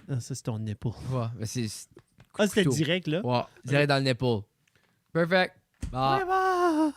Ah, ça, c'est ton nipple. ouais, mais c'est... Ah, c'était couteau. direct, là? Ouais, direct dans le nipple. Perfect. Bye. Bye bye!